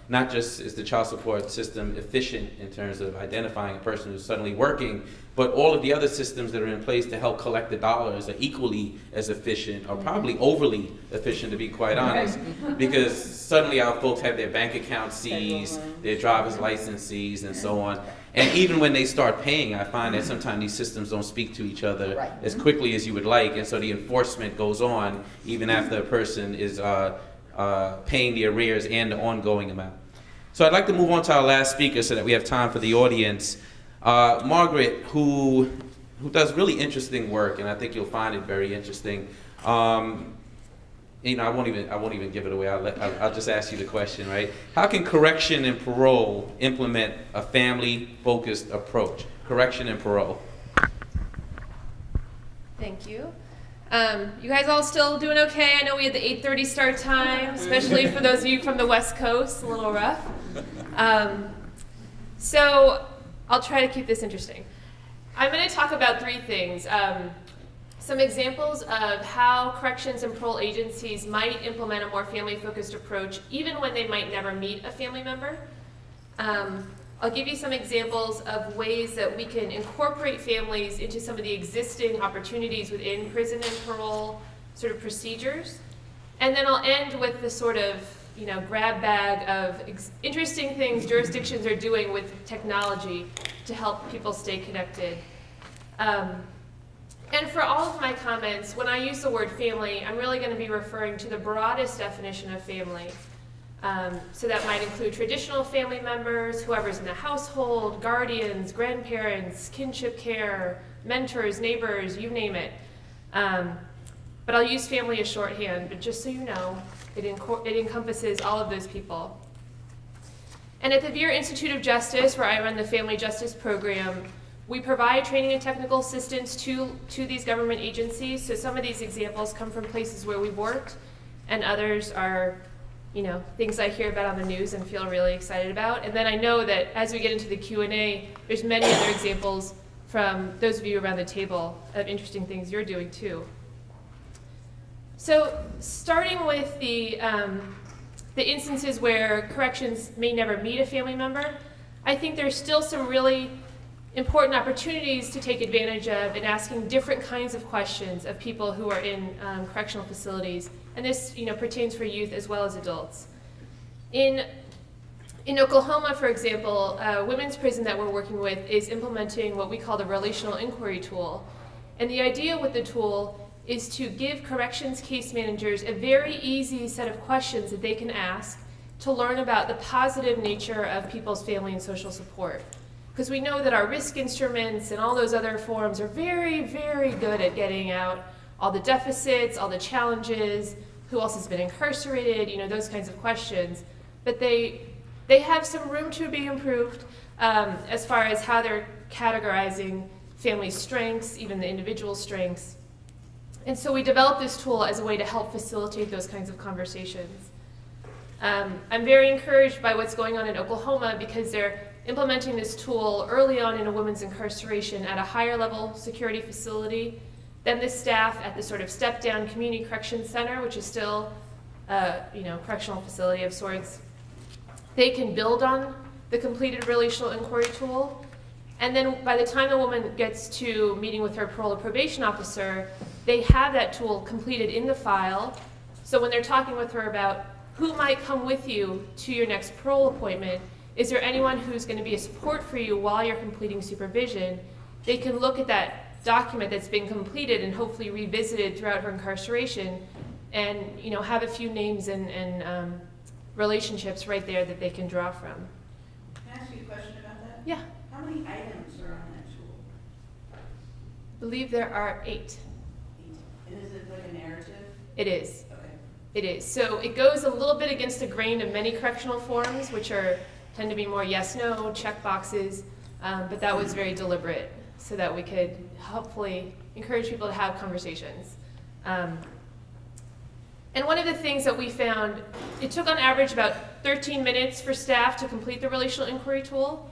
not just is the child support system efficient in terms of identifying a person who's suddenly working, but all of the other systems that are in place to help collect the dollars are equally as efficient, or probably overly efficient, to be quite honest, because suddenly our folks have their bank accounts seized, their driver's license seized, and so on. And even when they start paying, I find that sometimes these systems don't speak to each other as quickly as you would like, and so the enforcement goes on even after a person is paying the arrears and the ongoing amount. So I'd like to move on to our last speaker so that we have time for the audience. Margaret, who does really interesting work, and I think you'll find it very interesting. You know, I won't even give it away. I'll just ask you the question, right? How can correction and parole implement a family-focused approach? Correction and parole. Thank you. You guys all still doing okay? I know we had the 8:30 start time, especially for those of you from the West Coast, a little rough. So I'll try to keep this interesting. I'm going to talk about three things. Some examples of how corrections and parole agencies might implement a more family-focused approach, even when they might never meet a family member. I'll give you some examples of ways that we can incorporate families into some of the existing opportunities within prison and parole sort of procedures. And then I'll end with the sort of, you know, grab bag of interesting things jurisdictions are doing with technology to help people stay connected. And for all of my comments, when I use the word family, I'm really going to be referring to the broadest definition of family. So that might include traditional family members, whoever's in the household, guardians, grandparents, kinship care, mentors, neighbors, you name it. But I'll use family as shorthand, but just so you know, it encompasses all of those people. And at the Vera Institute of Justice, where I run the Family Justice Program, we provide training and technical assistance to these government agencies. So some of these examples come from places where we've worked, and others are, you know, things I hear about on the news and feel really excited about. And then I know that as we get into the Q&A, there's many other examples from those of you around the table of interesting things you're doing too. So starting with the instances where corrections may never meet a family member, I think there's still some really important opportunities to take advantage of in asking different kinds of questions of people who are in correctional facilities. And this, you know, pertains for youth as well as adults. In Oklahoma, for example, a women's prison that we're working with is implementing what we call the Relational Inquiry tool. And the idea with the tool is to give corrections case managers a very easy set of questions that they can ask to learn about the positive nature of people's family and social support. Because we know that our risk instruments and all those other forms are very, very good at getting out all the deficits, all the challenges, who else has been incarcerated, you know, those kinds of questions. But they have some room to be improved as far as how they're categorizing family strengths, even the individual strengths. And so we developed this tool as a way to help facilitate those kinds of conversations. I'm very encouraged by what's going on in Oklahoma because they're implementing this tool early on in a woman's incarceration at a higher level security facility than the staff at the sort of step-down community correction center, which is still you know, correctional facility of sorts. They can build on the completed relational inquiry tool, and then by the time the woman gets to meeting with her parole or probation officer, they have that tool completed in the file. So when they're talking with her about who might come with you to your next parole appointment, is there anyone who's going to be a support for you while you're completing supervision, they can look at that document that's been completed and hopefully revisited throughout her incarceration and, you know, have a few names and relationships right there that they can draw from. Can I ask you a question about that? Yeah. How many items are on that tool? I believe there are 8. 8. And is it like a narrative? It is. Okay. It is. So it goes a little bit against the grain of many correctional forms, which tend to be more yes, no, check boxes. but that was very deliberate so that we could hopefully encourage people to have conversations. And one of the things that we found, it took on average about 13 minutes for staff to complete the relational inquiry tool.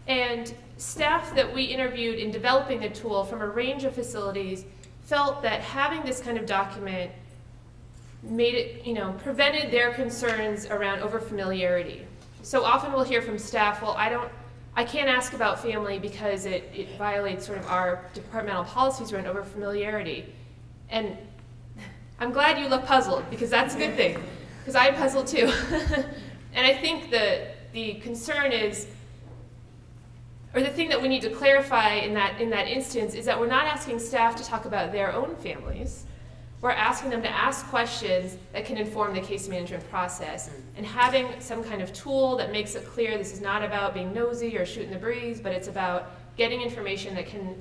And staff that we interviewed in developing the tool from a range of facilities felt that having this kind of document made it, prevented their concerns around overfamiliarity. So often we'll hear from staff, well, I can't ask about family because it violates sort of our departmental policies around overfamiliarity. And I'm glad you look puzzled, because that's a good thing, because I'm puzzled too. And I think the concern is, or the thing that we need to clarify in that instance, is that we're not asking staff to talk about their own families. We're asking them to ask questions that can inform the case management process. And having some kind of tool that makes it clear this is not about being nosy or shooting the breeze, but it's about getting information that can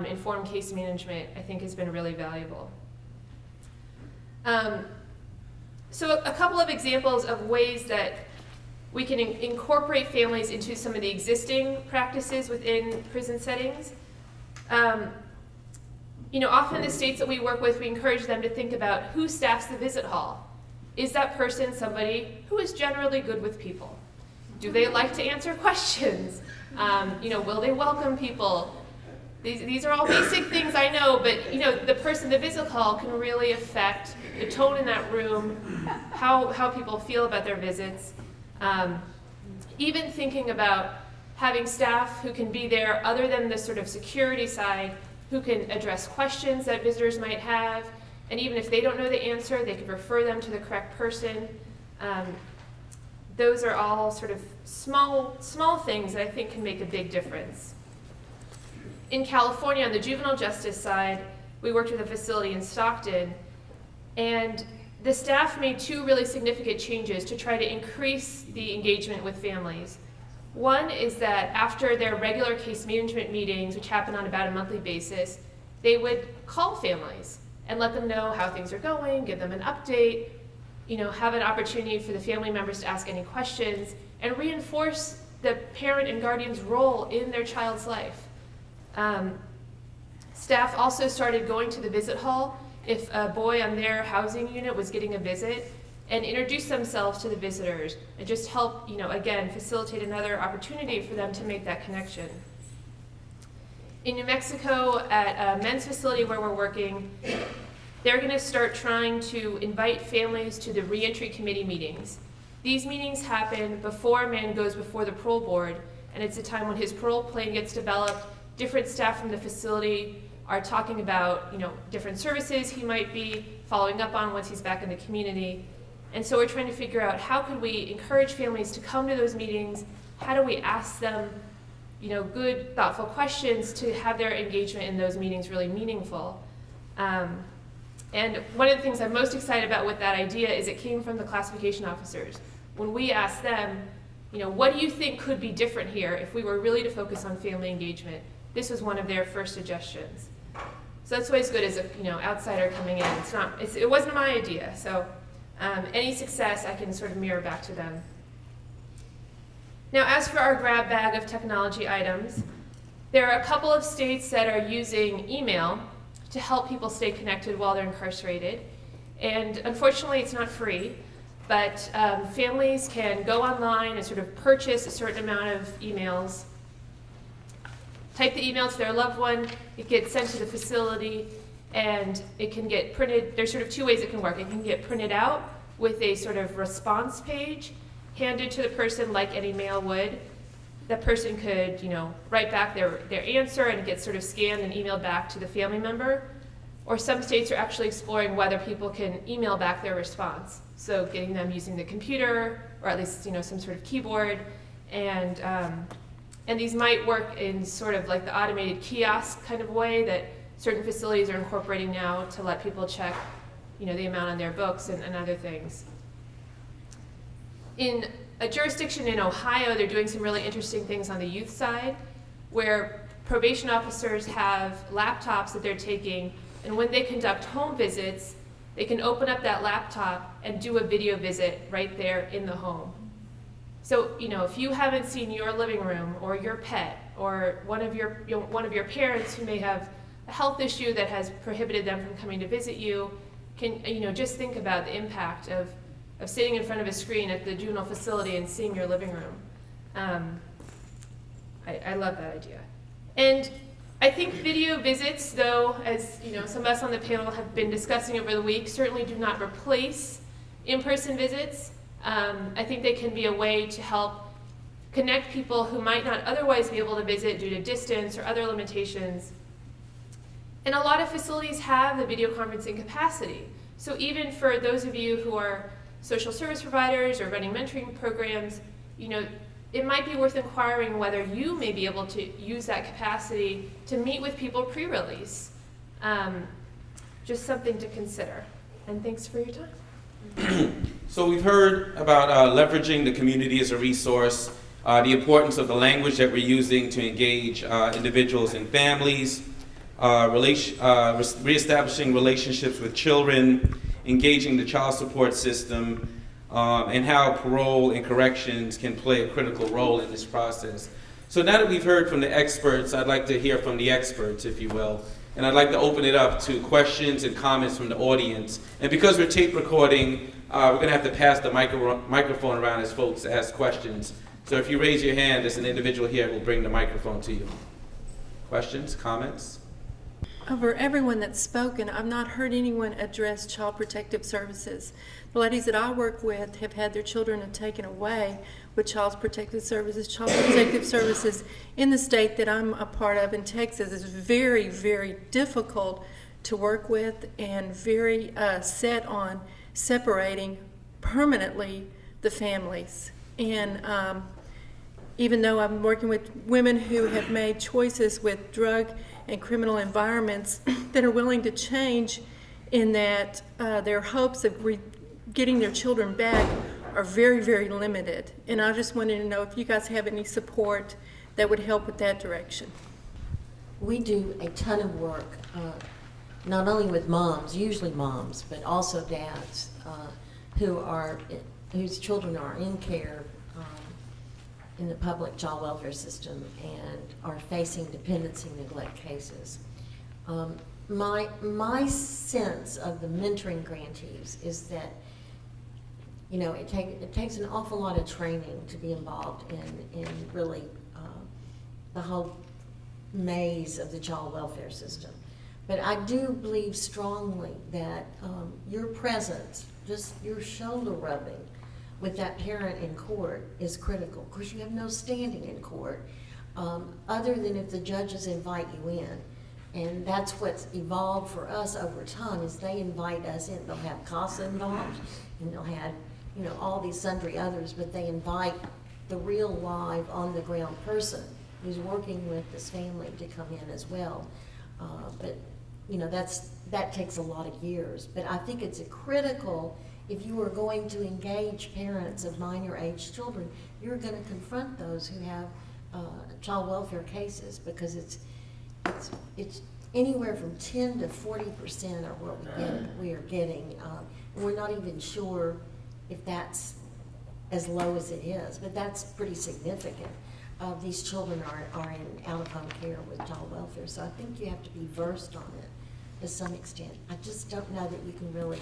inform case management, I think has been really valuable. So a couple of examples of ways that we can incorporate families into some of the existing practices within prison settings. Often in the states that we work with, we encourage them to think about who staffs the visit hall. Is that person somebody who is generally good with people? Do they like to answer questions? Will they welcome people? These are all basic things I know, but the visit hall can really affect the tone in that room, how people feel about their visits. Even thinking about having staff who can be there other than the sort of security side, who can address questions that visitors might have, and even if they don't know the answer, they can refer them to the correct person. Those are all sort of small things that I think can make a big difference. In California, on the juvenile justice side, we worked with a facility in Stockton, and the staff made two really significant changes to try to increase the engagement with families. One is that after their regular case management meetings, which happen on about a monthly basis, they would call families and let them know how things are going, give them an update, have an opportunity for the family members to ask any questions, and reinforce the parent and guardian's role in their child's life. Staff also started going to the visit hall if a boy on their housing unit was getting a visit, and introduce themselves to the visitors and just help, again, facilitate another opportunity for them to make that connection. In New Mexico, at a men's facility where we're working, they're going to start trying to invite families to the Reentry committee meetings. These meetings happen before a man goes before the parole board, and it's a time when his parole plan gets developed. Different staff from the facility are talking about, different services he might be following up on once he's back in the community. And so we're trying to figure out how could we encourage families to come to those meetings? How do we ask them, good, thoughtful questions to have their engagement in those meetings really meaningful? And one of the things I'm most excited about with that idea is it came from the classification officers. When we asked them, what do you think could be different here if we were really to focus on family engagement? This was one of their first suggestions. So that's always good as a outsider coming in. It wasn't my idea. So any success I can sort of mirror back to them. Now, as for our grab bag of technology items, there are a couple of states that are using email to help people stay connected while they're incarcerated. And unfortunately, it's not free, but families can go online and sort of purchase a certain amount of emails, type the email to their loved one, it gets sent to the facility, and it can get printed. There's sort of two ways it can work. It can get printed out with a sort of response page handed to the person like any mail would. That person could, write back their answer, and it gets sort of scanned and emailed back to the family member. Or some states are actually exploring whether people can email back their response. So getting them using the computer, or at least some sort of keyboard, and these might work in sort of like the automated kiosk kind of way that certain facilities are incorporating now to let people check, the amount on their books and other things. In a jurisdiction in Ohio, they're doing some really interesting things on the youth side, where probation officers have laptops that they're taking, and when they conduct home visits, they can open up that laptop and do a video visit right there in the home. So, if you haven't seen your living room or your pet or one of your parents who may have a health issue that has prohibited them from coming to visit you, can just think about the impact of sitting in front of a screen at the juvenile facility and seeing your living room. I love that idea. And I think video visits, though, as some of us on the panel have been discussing over the week, certainly do not replace in-person visits. I think they can be a way to help connect people who might not otherwise be able to visit due to distance or other limitations. And a lot of facilities have the video conferencing capacity. So even for those of you who are social service providers or running mentoring programs, it might be worth inquiring whether you may be able to use that capacity to meet with people pre-release. Just something to consider. And thanks for your time. So we've heard about leveraging the community as a resource, the importance of the language that we're using to engage individuals and families, reestablishing relationships with children, engaging the child support system, and how parole and corrections can play a critical role in this process. So now that we've heard from the experts, I'd like to hear from the experts, if you will. And I'd like to open it up to questions and comments from the audience. And because we're tape recording, we're going to have to pass the microphone around as folks ask questions. So if you raise your hand as an individual here, we'll bring the microphone to you. Questions, comments? Over everyone that's spoken, I've not heard anyone address Child Protective Services. The ladies that I work with have had their children taken away with Child Protective Services. Child Protective Services in the state that I'm a part of in Texas is very, very difficult to work with and very set on separating permanently the families. And even though I'm working with women who have made choices with drug and criminal environments that are willing to change, in that their hopes of getting their children back are very, very limited. And I just wanted to know if you guys have any support that would help with that direction. We do a ton of work, not only with moms, usually moms, but also dads whose children are in care in the public child welfare system and are facing dependency neglect cases. My sense of the mentoring grantees is that it takes an awful lot of training to be involved in really the whole maze of the child welfare system. But I do believe strongly that your presence, just your shoulder rubbing with that parent in court is critical, because you have no standing in court other than if the judges invite you in. And that's what's evolved for us over time, is they invite us in. They'll have CASA involved, and they'll have all these sundry others, but they invite the real live on the ground person who's working with this family to come in as well. But that takes a lot of years. But I think it's critical, if you are going to engage parents of minor age children, you're going to confront those who have child welfare cases, because it's anywhere from 10 to 40% are what we are getting. We're not even sure if that's as low as it is, but that's pretty significant. These children are in out-of-home care with child welfare, so I think you have to be versed on it to some extent. I just don't know that you can really,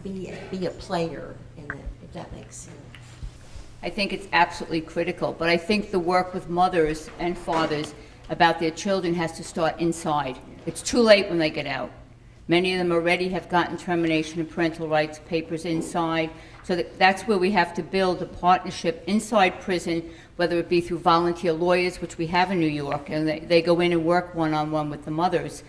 be a player in it, if that makes sense. I think it's absolutely critical, but I think the work with mothers and fathers about their children has to start inside. It's too late when they get out. Many of them already have gotten termination of parental rights papers inside, so that's where we have to build a partnership inside prison, whether it be through volunteer lawyers, which we have in New York, and they go in and work one-on-one with the mothers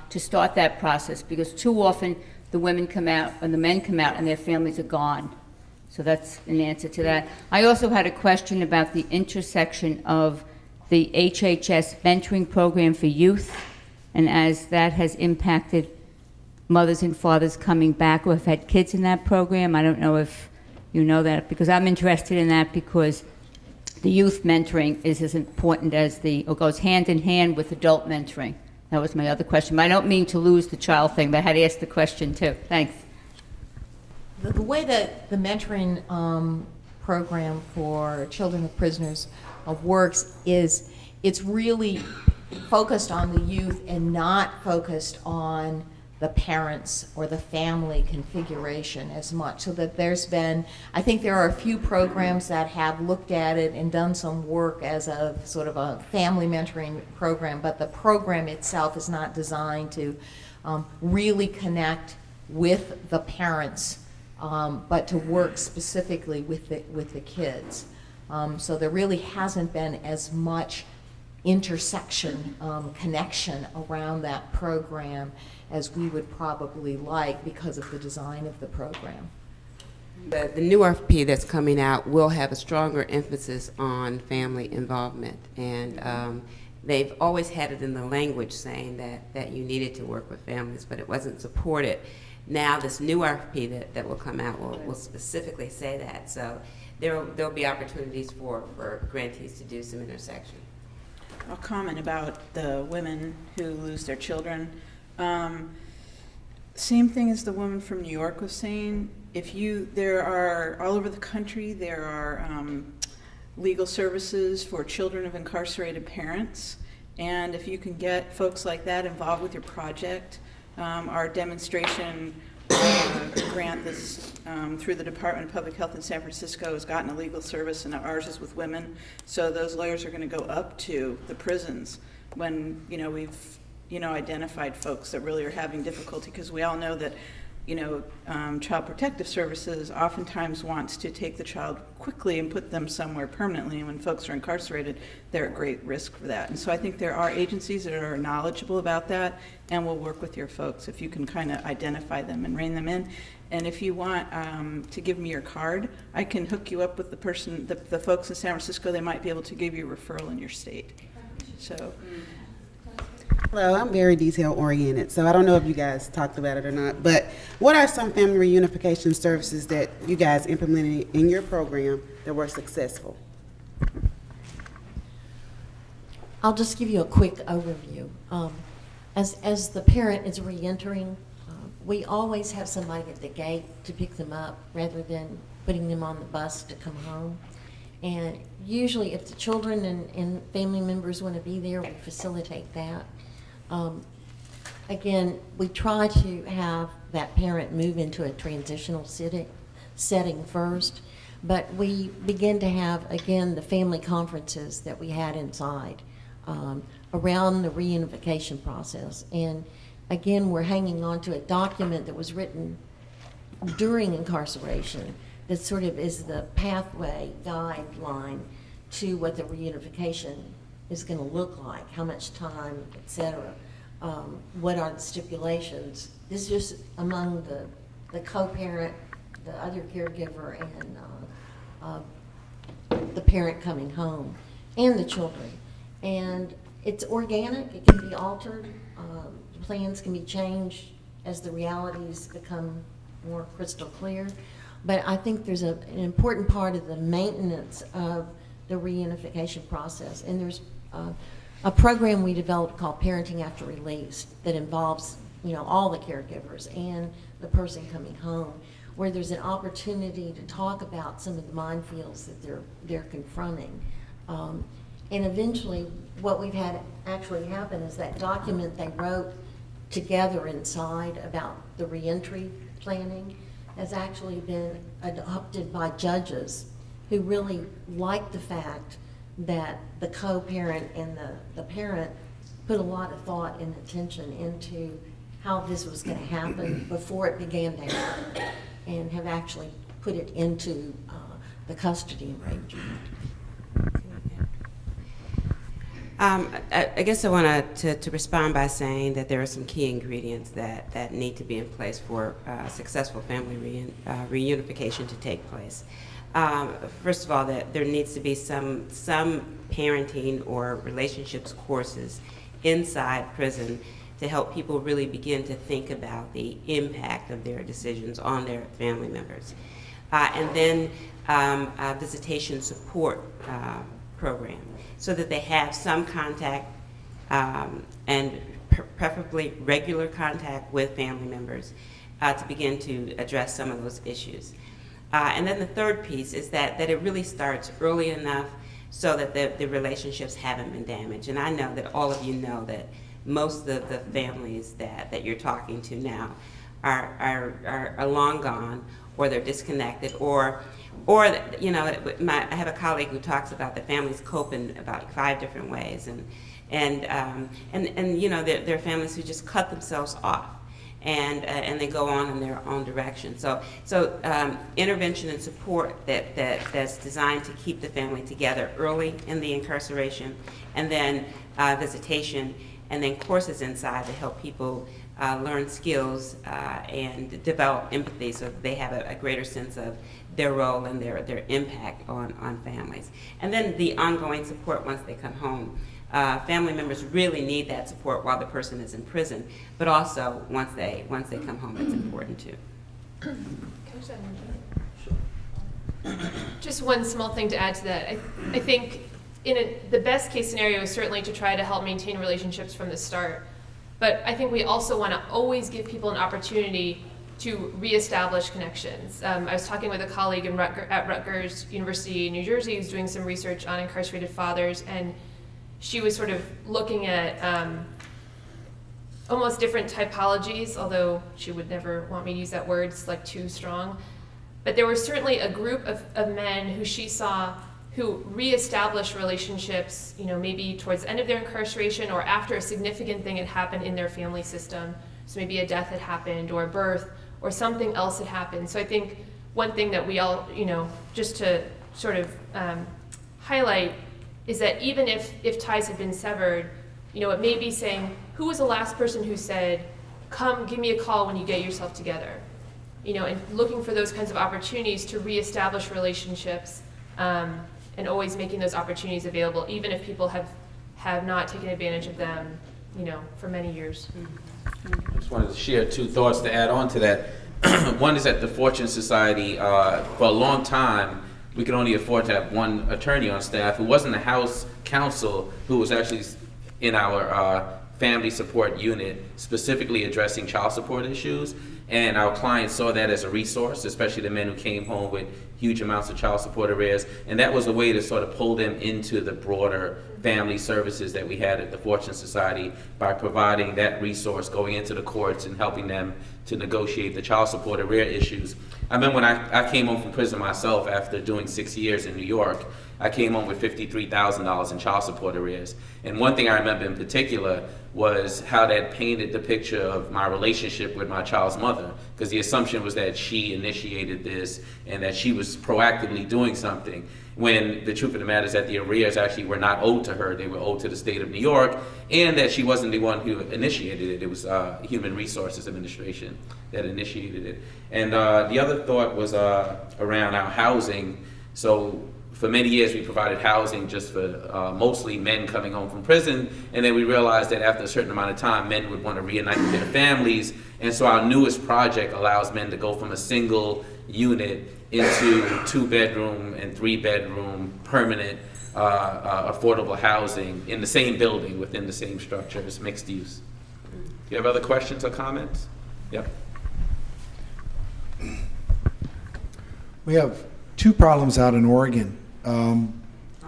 to start that process, because too often the women come out and the men come out and their families are gone. So that's an answer to that. I also had a question about the intersection of the HHS mentoring program for youth, and as that has impacted mothers and fathers coming back who have had kids in that program. I don't know if you know that, because I'm interested in that, because the youth mentoring is as important as goes hand in hand with adult mentoring. That was my other question. But I don't mean to lose the child thing, but I had asked the question too. Thanks. The way that the mentoring program for children of prisoners works is it's really focused on the youth and not focused on the parents or the family configuration as much. So that there's been, I think there are a few programs that have looked at it and done some work as a sort of a family mentoring program, but the program itself is not designed to really connect with the parents, but to work specifically with the kids. So there really hasn't been as much intersection connection around that program as we would probably like because of the design of the program. The new RFP that's coming out will have a stronger emphasis on family involvement, and they've always had it in the language saying that you needed to work with families, but it wasn't supported. Now this new RFP that will come out will specifically say that, so there'll be opportunities for grantees to do some intersection. I'll comment about the women who lose their children. Same thing as the woman from New York was saying. There are, all over the country, there are legal services for children of incarcerated parents. And if you can get folks like that involved with your project, our demonstration grant that's through the Department of Public Health in San Francisco has gotten a legal service, and ours is with women. So those lawyers are going to go up to the prisons when we've identified folks that really are having difficulty, because we all know that Child Protective Services oftentimes wants to take the child quickly and put them somewhere permanently, and when folks are incarcerated, they're at great risk for that. And so I think there are agencies that are knowledgeable about that and will work with your folks if you can kind of identify them and rein them in. And if you want to give me your card, I can hook you up with the person, the folks in San Francisco. They might be able to give you a referral in your state. So. Hello, I'm very detail oriented, so I don't know if you guys talked about it or not, but what are some family reunification services that you guys implemented in your program that were successful? I'll just give you a quick overview. As the parent is reentering, we always have somebody at the gate to pick them up rather than putting them on the bus to come home. And usually if the children and family members want to be there, we facilitate that. Again, we try to have that parent move into a transitional setting first, but we begin to have, again, the family conferences that we had inside around the reunification process. And again, we're hanging on to a document that was written during incarceration that sort of is the pathway guideline to what the reunification is going to look like, how much time, et cetera. What are the stipulations? This is just among the co-parent, the other caregiver, and the parent coming home, and the children. And it's organic, it can be altered, the plans can be changed as the realities become more crystal clear. But I think there's an important part of the maintenance of the reunification process. And there's a program we developed called Parenting After Release that involves all the caregivers and the person coming home, where there's an opportunity to talk about some of the minefields that they're confronting. And eventually what we've had actually happen is that document they wrote together inside about the reentry planning has actually been adopted by judges who really like the fact that the co-parent and the parent put a lot of thought and attention into how this was going to happen before it began to happen, and have actually put it into the custody arrangement. I guess I want to respond by saying that there are some key ingredients that need to be in place for successful family reunification to take place. First of all, that there needs to be some parenting or relationships courses inside prison to help people really begin to think about the impact of their decisions on their family members. And then a visitation support program, so that they have some contact and preferably regular contact with family members to begin to address some of those issues. And then the third piece is that it really starts early enough so that the relationships haven't been damaged. And I know that all of you know that most of the families that you're talking to now are long gone, or they're disconnected, or you know, I have a colleague who talks about the families cope in about 5 different ways, and you know, there are families who just cut themselves off, and they go on in their own direction. So intervention and support that's designed to keep the family together early in the incarceration, and then visitation, and then courses inside to help people learn skills and develop empathy, so that they have a greater sense of their role and their impact on families. And then the ongoing support once they come home. Family members really need that support while the person is in prison, but also once they come home, it's important too. Just one small thing to add to that. I think the best case scenario is certainly to try to help maintain relationships from the start. But I think we also want to always give people an opportunity to reestablish connections. I was talking with a colleague at Rutgers University in New Jersey who's doing some research on incarcerated fathers, and she was sort of looking at almost different typologies, although she would never want me to use that word, it's like too strong. But there was certainly a group of men who she saw who reestablished relationships, you know, maybe towards the end of their incarceration or after a significant thing had happened in their family system. So maybe a death had happened, or a birth, or something else had happened. So I think one thing that we all, you know, just to sort of highlight is that even if ties had been severed, you know, it may be saying, who was the last person who said, come give me a call when you get yourself together? You know, and looking for those kinds of opportunities to reestablish relationships, and always making those opportunities available, even if people have not taken advantage of them, you know, for many years. I just wanted to share 2 thoughts to add on to that. One is that the Fortune Society, for a long time, we could only afford to have one attorney on staff who wasn't a house counsel, who was actually in our family support unit, specifically addressing child support issues. And our clients saw that as a resource, especially the men who came home with huge amounts of child support arrears. And that was a way to sort of pull them into the broader family services that we had at the Fortune Society by providing that resource, going into the courts and helping them to negotiate the child support arrear issues. I remember when I came home from prison myself after doing 6 years in New York, I came home with $53,000 in child support arrears. And one thing I remember in particular was how that painted the picture of my relationship with my child's mother, because the assumption was that she initiated this and that she was proactively doing something, when the truth of the matter is that the arrears actually were not owed to her, they were owed to the state of New York, and that she wasn't the one who initiated it. It was Human Resources Administration that initiated it. And the other thought was around our housing. So for many years we provided housing just for mostly men coming home from prison, and then we realized that after a certain amount of time men would want to reunite with their families, and so our newest project allows men to go from a single unit into 2-bedroom and 3-bedroom permanent affordable housing in the same building within the same structure. It's mixed use. Do you have other questions or comments? Yep. We have 2 problems out in Oregon.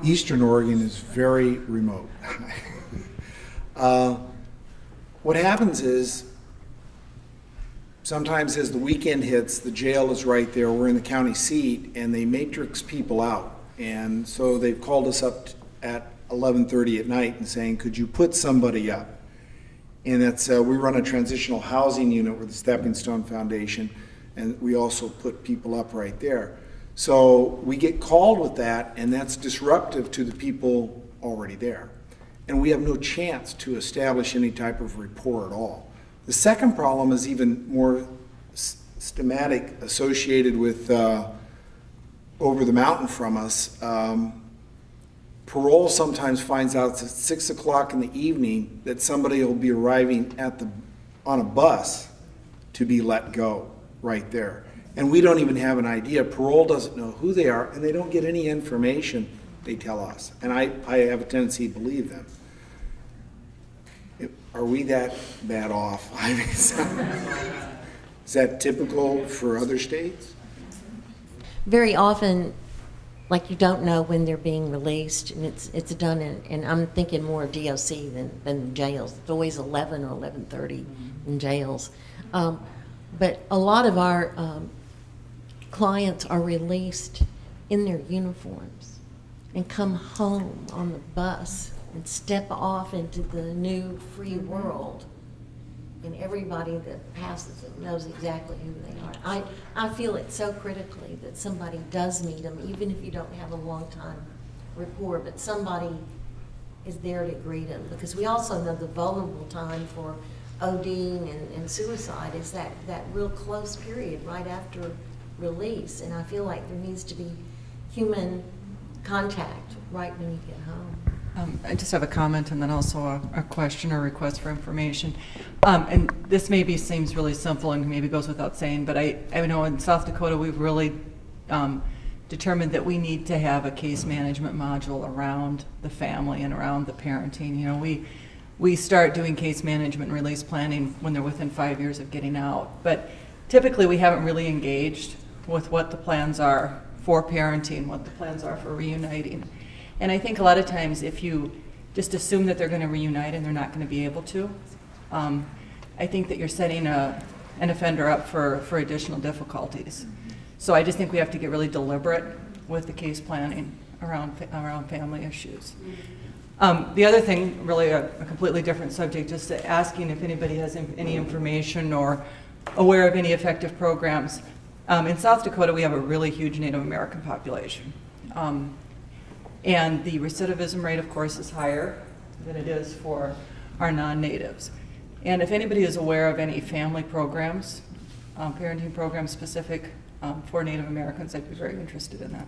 Eastern Oregon is very remote. What happens is, sometimes as the weekend hits, the jail is right there, we're in the county seat, and they matrix people out. And so they've called us up at 11:30 at night and saying, could you put somebody up? And that's, we run a transitional housing unit with the Stepping Stone Foundation, and we also put people up right there. So we get called with that, and that's disruptive to the people already there. And we have no chance to establish any type of rapport at all. The second problem is even more systematic, associated with over the mountain from us. Parole sometimes finds out at 6 o'clock in the evening that somebody will be arriving on a bus to be let go right there. And we don't even have an idea. Parole doesn't know who they are, and they don't get any information they tell us. And I have a tendency to believe them. Are we that bad off? I mean, is that typical for other states? Very often, like you don't know when they're being released, and it's done in, and I'm thinking more of DOC than jails. It's always 11 or 11:30 in jails. But a lot of our clients are released in their uniforms and come home on the bus and step off into the new free world. And everybody that passes it knows exactly who they are. I feel it so critically that somebody does meet them, even if you don't have a long time rapport, but somebody is there to greet them. Because we also know the vulnerable time for ODing and suicide is that real close period right after release. And I feel like there needs to be human contact right when you get home. I just have a comment and then also a question or request for information. And this maybe seems really simple and maybe goes without saying, but I know in South Dakota we've really determined that we need to have a case management module around the family and around the parenting. You know, we start doing case management and release planning when they're within 5 years of getting out. But typically we haven't really engaged with what the plans are for parenting, what the plans are for reuniting. And I think a lot of times if you just assume that they're going to reunite and they're not going to be able to, I think that you're setting an offender up for additional difficulties. So I just think we have to get really deliberate with the case planning around family issues. The other thing, really a completely different subject, just asking if anybody has any information or aware of any effective programs. In South Dakota, we have a really huge Native American population. And the recidivism rate, of course, is higher than it is for our non-natives. And if anybody is aware of any family programs, parenting programs specific for Native Americans, I'd be very interested in that.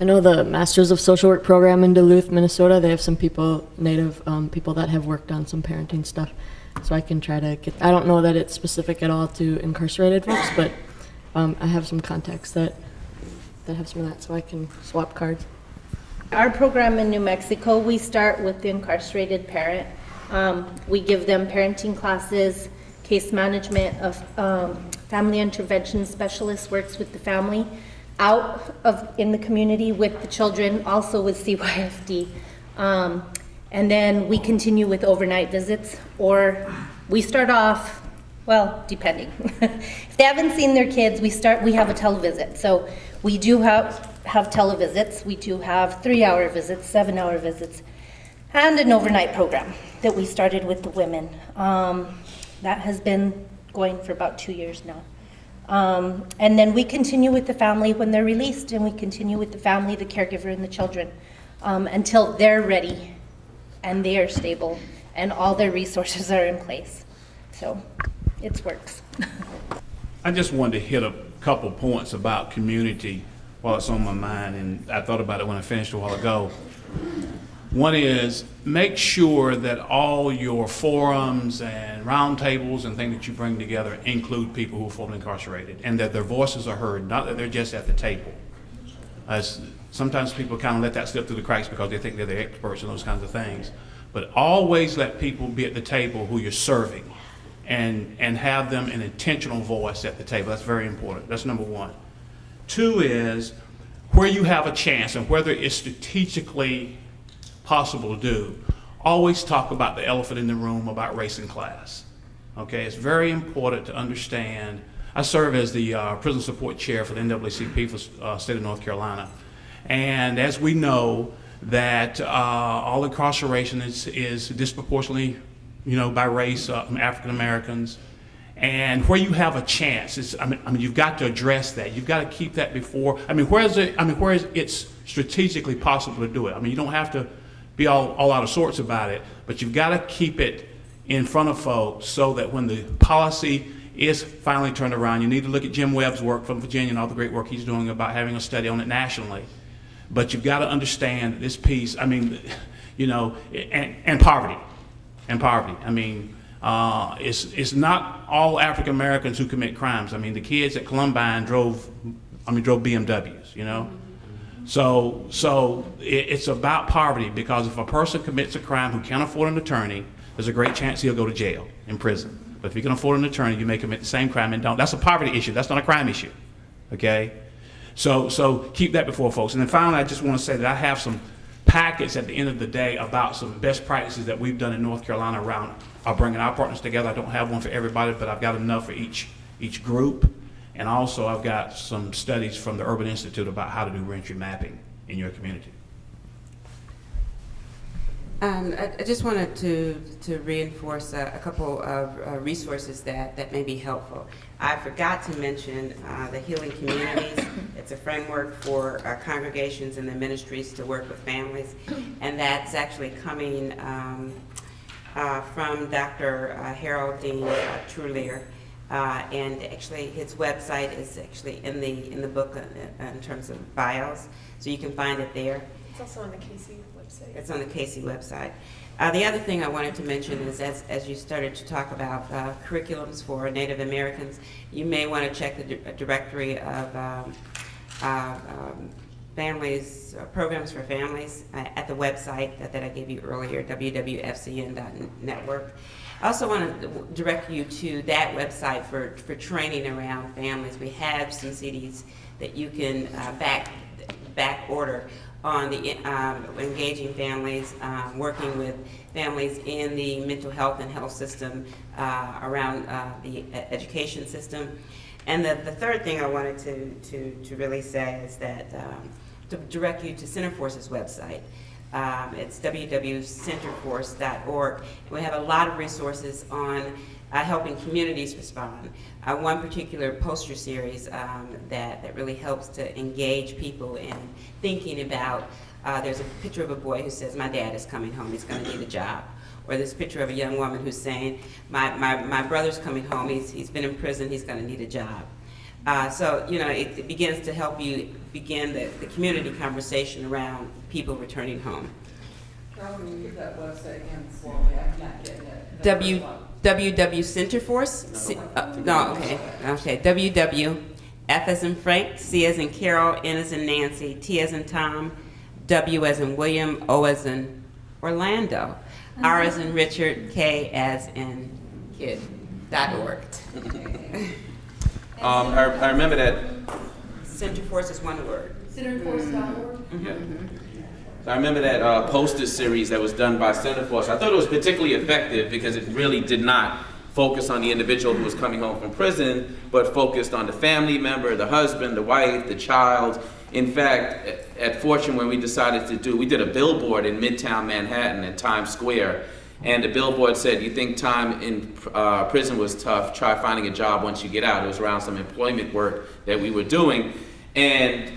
I know the Masters of Social Work program in Duluth, Minnesota, they have some people, Native people that have worked on some parenting stuff. So I can try to get, I don't know that it's specific at all to incarcerated folks, but I have some contacts that have some of that, so I can swap cards. Our program in New Mexico, we start with the incarcerated parent. We give them parenting classes, case management. Family intervention specialist works with the family in the community with the children, also with CYFD. And then we continue with overnight visits, or we start off, well, depending. If they haven't seen their kids, we have a televisit. So we do have televisits. We do have 3-hour visits, 7-hour visits, and an overnight program that we started with the women. That has been going for about 2 years now. And then we continue with the family when they're released, and we continue with the family, the caregiver, and the children until they're ready and they are stable and all their resources are in place. So it works. I just wanted to hit a couple points about community while it's on my mind, and I thought about it when I finished a while ago. One is, make sure that all your forums and roundtables and things that you bring together include people who are formerly incarcerated, and that their voices are heard, not that they're just at the table. Sometimes people kind of let that slip through the cracks because they think they're the experts and those kinds of things. But always let people be at the table who you're serving, and have them an intentional voice at the table. That's very important. That's number one. Two is, where you have a chance and whether it's strategically possible to do, always talk about the elephant in the room, about race and class. Okay, it's very important to understand. I serve as the prison support chair for the NAACP for state of North Carolina. And as we know, that all incarceration is disproportionately, by race, African Americans. And where you have a chance, you've got to address that. You've got to keep that before. Where is it's strategically possible to do it? You don't have to be all out of sorts about it, but you've got to keep it in front of folks so that when the policy is finally turned around, you need to look at Jim Webb's work from Virginia and all the great work he's doing about having a study on it nationally. But you've got to understand this piece, and poverty. And poverty. It's not all African Americans who commit crimes. The kids at Columbine drove BMWs, So it's about poverty, because if a person commits a crime who can't afford an attorney, there's a great chance he'll go to jail, in prison. But if you can afford an attorney, you may commit the same crime and don't. That's a poverty issue. That's not a crime issue, okay? So keep that before folks. And then finally, I just want to say that I have some packets at the end of the day about some best practices that we've done in North Carolina around bringing our partners together. I don't have one for everybody, but I've got enough for each group. And also, I've got some studies from the Urban Institute about how to do reentry mapping in your community. I just wanted to reinforce a couple of resources that may be helpful. I forgot to mention the Healing Communities. It's a framework for congregations and their ministries to work with families, and that's actually coming from Dr. Harold Dean Trulier. And actually, his website is actually in the book in terms of bios, so you can find it there. It's also on the Casey website. It's on the Casey website. The other thing I wanted to mention is as you started to talk about curriculums for Native Americans, you may want to check the directory of families, programs for families at the website that I gave you earlier, www.fcn.network. I also want to direct you to that website for training around families. We have some CDs that you can back order on the engaging families, working with families in the mental health and health system, around the education system. And the third thing I wanted to really say is that to direct you to Centerforce's website. It's www.centerforce.org. We have a lot of resources on helping communities respond. One particular poster series that really helps to engage people in thinking about, there's a picture of a boy who says, "My dad is coming home, he's going to need a job." Or this picture of a young woman who's saying, my brother's coming home, he's been in prison, he's going to need a job. So, it begins to help you begin the community conversation around people returning home. Give that website again slowly, I'm not getting it. www.centerforce? Okay, www, F as in Frank, C as in Carol, N as in Nancy, T as in Tom, W as in William, O as in Orlando, R as in Richard, K as in kid, .org. I remember that. Centerforce is one word. Centerforce.org? Yeah. So I remember that poster series that was done by Centerforce. I thought it was particularly effective because it really did not focus on the individual who was coming home from prison, but focused on the family member, the husband, the wife, the child. In fact, at Fortune, when we decided we did a billboard in Midtown Manhattan at Times Square, and the billboard said, "You think time in prison was tough, try finding a job once you get out." It was around some employment work that we were doing. And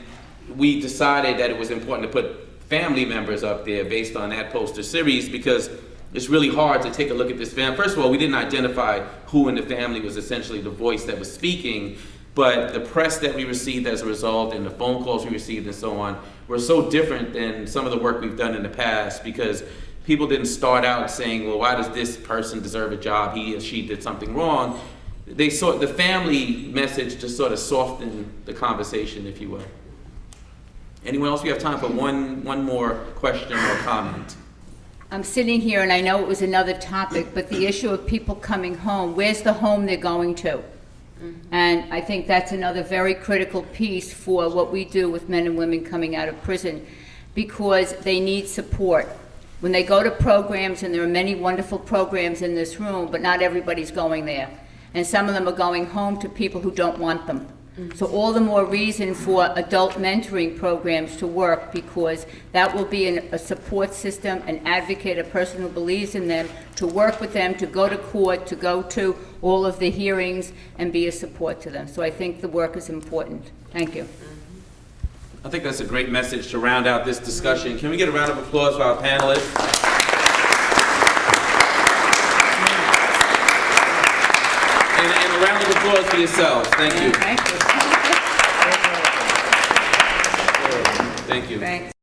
we decided that it was important to put family members up there based on that poster series, because it's really hard to take a look at this family. First of all, we didn't identify who in the family was essentially the voice that was speaking, but the press that we received as a result and the phone calls we received and so on were so different than some of the work we've done in the past, because people didn't start out saying, well, why does this person deserve a job? He or she did something wrong. They saw the family message to sort of soften the conversation, if you will. Anyone else? We have time for one more question or comment. I'm sitting here and I know it was another topic, but the issue of people coming home, where's the home they're going to? And I think that's another very critical piece for what we do with men and women coming out of prison, because they need support. When they go to programs, and there are many wonderful programs in this room, but not everybody's going there. And some of them are going home to people who don't want them. So all the more reason for adult mentoring programs to work, because that will be a support system, an advocate, a person who believes in them, to work with them, to go to court, to go to all of the hearings and be a support to them. So I think the work is important. Thank you. I think that's a great message to round out this discussion. Can we get a round of applause for our panelists? And a round of applause for yourselves. Thank you. Thank you. Thank you. Thanks.